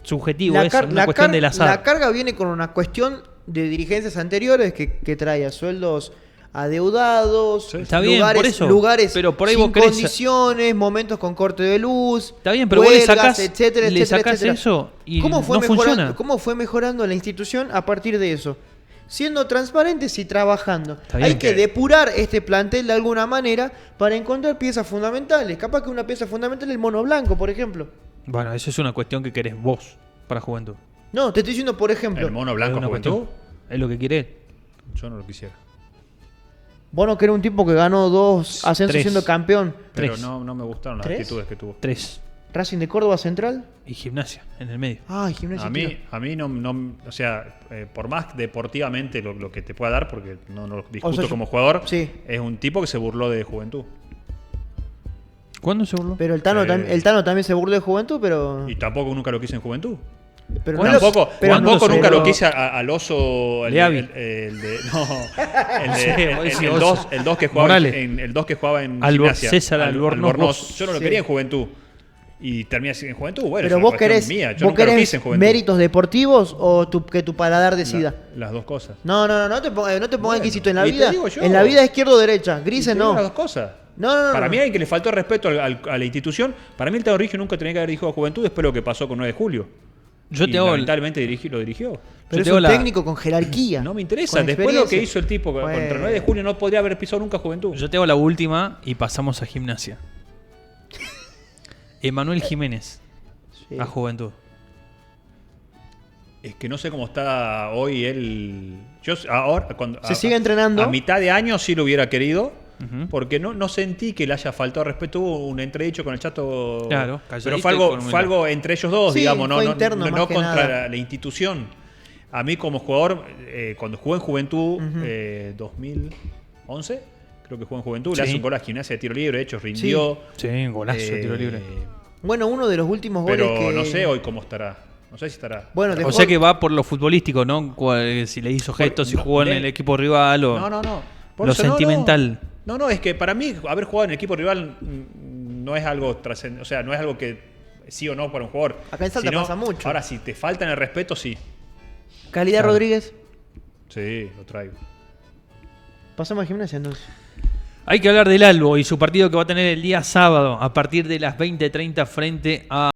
Speaker 2: subjetivo, es una cuestión del azar.
Speaker 3: La carga viene con una cuestión de dirigencias anteriores que traía sueldos adeudados,
Speaker 1: Sí,
Speaker 2: está bien,
Speaker 3: lugares,
Speaker 2: por eso.
Speaker 3: lugares
Speaker 2: Pero por ahí
Speaker 3: sin
Speaker 2: vos querés-
Speaker 3: condiciones, momentos con corte de luz,
Speaker 2: Está bien, pero vos le
Speaker 3: huelgas,
Speaker 2: sacás,
Speaker 3: etcétera,
Speaker 2: le
Speaker 3: etcétera,
Speaker 2: sacás
Speaker 3: etcétera.
Speaker 2: eso y
Speaker 3: ¿Cómo fue
Speaker 2: no
Speaker 3: mejorando,
Speaker 2: funciona.
Speaker 3: ¿Cómo fue mejorando la institución a partir de eso? Siendo transparentes y trabajando.
Speaker 2: Está bien
Speaker 3: Hay que
Speaker 1: que-
Speaker 3: depurar este plantel de alguna manera para encontrar piezas fundamentales. Capaz que una pieza fundamental es el mono blanco, por ejemplo.
Speaker 2: Bueno, eso es una cuestión que querés vos para Juventud.
Speaker 3: No, te estoy diciendo, por ejemplo,
Speaker 1: El mono blanco
Speaker 2: Es una
Speaker 1: Juventud,
Speaker 2: cuestión. Es lo que querés.
Speaker 1: yo no lo quisiera.
Speaker 3: vos no querés un tipo que ganó 2 ascensos
Speaker 2: Tres.
Speaker 3: siendo campeón.
Speaker 1: Pero
Speaker 2: 3.
Speaker 1: no me gustaron las
Speaker 3: ¿Tres?
Speaker 1: actitudes que tuvo.
Speaker 2: 3.
Speaker 3: Racing de Córdoba Central.
Speaker 2: Y Gimnasia, en el medio.
Speaker 3: Ay, Gimnasia.
Speaker 1: A mí no, o sea, por más deportivamente lo que te pueda dar, porque no lo discuto
Speaker 3: O sea, yo-
Speaker 1: como jugador,
Speaker 3: sí.
Speaker 1: es un tipo que se burló de Juventud.
Speaker 2: ¿Cuándo se burló?
Speaker 3: Pero el Tano, el Tano también se burló de Juventud, pero.
Speaker 1: Y tampoco nunca lo quise en Juventud.
Speaker 3: pero
Speaker 2: ¿Cuándo?
Speaker 1: Tampoco,
Speaker 3: pero
Speaker 1: tampoco
Speaker 3: no,
Speaker 1: nunca
Speaker 3: pero-
Speaker 1: lo quise al oso.
Speaker 2: Leavi.
Speaker 1: El de. No.
Speaker 2: Sí, vos decís
Speaker 1: El
Speaker 2: oso.
Speaker 1: 2 que jugaba
Speaker 2: Morales.
Speaker 1: el 2 que jugaba en
Speaker 2: César Albornoz.
Speaker 1: Yo no lo
Speaker 3: Sí.
Speaker 1: quería en Juventud. Y terminé así en Juventud. Bueno,
Speaker 3: Pero
Speaker 1: es una
Speaker 3: vos
Speaker 1: cuestión
Speaker 3: querés,
Speaker 1: mía. Yo
Speaker 3: vos
Speaker 1: nunca lo
Speaker 3: querés
Speaker 1: quise en Juventud.
Speaker 3: méritos deportivos o que tu paladar decida.
Speaker 1: Las dos cosas.
Speaker 3: No te pongas
Speaker 1: Bueno,
Speaker 3: exquisito en la
Speaker 1: y te
Speaker 3: vida.
Speaker 1: digo yo.
Speaker 3: En la vida izquierdo o derecha,
Speaker 1: Y
Speaker 3: grises
Speaker 1: te digo
Speaker 3: no.
Speaker 1: Las dos cosas.
Speaker 3: No.
Speaker 1: Para mí, alguien que le faltó respeto a la institución. Para mí, el Tano Rigio nunca tenía que haber dirigido a Juventud después de lo que pasó con 9 de julio.
Speaker 2: Yo
Speaker 1: Y
Speaker 2: te hago.
Speaker 1: lamentablemente lo dirigió.
Speaker 3: Pero es
Speaker 2: tengo
Speaker 3: un
Speaker 2: la-
Speaker 3: técnico con jerarquía.
Speaker 1: No me interesa.
Speaker 3: con
Speaker 1: Después lo que
Speaker 3: experiencia.
Speaker 1: hizo el tipo
Speaker 3: Bueno.
Speaker 1: contra 9 de julio no podría haber pisado nunca Juventud.
Speaker 2: Yo te hago la última y pasamos a Gimnasia. Emanuel Jiménez
Speaker 3: Sí.
Speaker 2: a Juventud.
Speaker 1: Es que no sé cómo está hoy él. Yo ahora cuando
Speaker 3: Se sigue entrenando.
Speaker 1: A mitad de año sí lo hubiera querido,
Speaker 2: Ujú.
Speaker 1: porque no sentí que le haya faltado respeto. Hubo un entredicho con el Chato.
Speaker 2: Claro, calladito
Speaker 1: pero fue
Speaker 2: y
Speaker 1: algo,
Speaker 2: con humildad.
Speaker 1: fue algo entre ellos dos,
Speaker 3: Sí,
Speaker 1: digamos,
Speaker 3: fue interno más
Speaker 1: no
Speaker 3: que
Speaker 1: contra
Speaker 3: nada.
Speaker 1: la institución. A mí como jugador, cuando jugué en Juventud,
Speaker 3: Ujú.
Speaker 1: 2011, creo que jugué en Juventud,
Speaker 2: Sí.
Speaker 1: le hace un gol a Gimnasia de tiro libre, de hecho rindió.
Speaker 2: Sí, golazo de tiro libre.
Speaker 3: Bueno, uno de los últimos goles
Speaker 1: Pero
Speaker 3: que.
Speaker 1: no sé hoy cómo estará. No sé si estará.
Speaker 3: Bueno,
Speaker 2: O
Speaker 3: dejó-
Speaker 2: sea que va por lo futbolístico, ¿no? Si le hizo gestos, si
Speaker 1: no,
Speaker 2: jugó en
Speaker 1: le-
Speaker 2: el equipo rival o
Speaker 1: No. Por
Speaker 2: lo
Speaker 1: eso,
Speaker 2: sentimental.
Speaker 1: No, es que para mí haber jugado en equipo rival no es algo trascendente. O sea, no es algo que sí o no para un jugador.
Speaker 3: Acá en Salta pasa mucho.
Speaker 1: Ahora, si te faltan el respeto, sí.
Speaker 3: Calidad
Speaker 2: Claro.
Speaker 3: Rodríguez.
Speaker 1: Sí, lo traigo.
Speaker 3: Pasamos a Gimnasia entonces.
Speaker 2: Hay que hablar del Albo y su partido que va a tener el día sábado a partir de las 20:30 frente a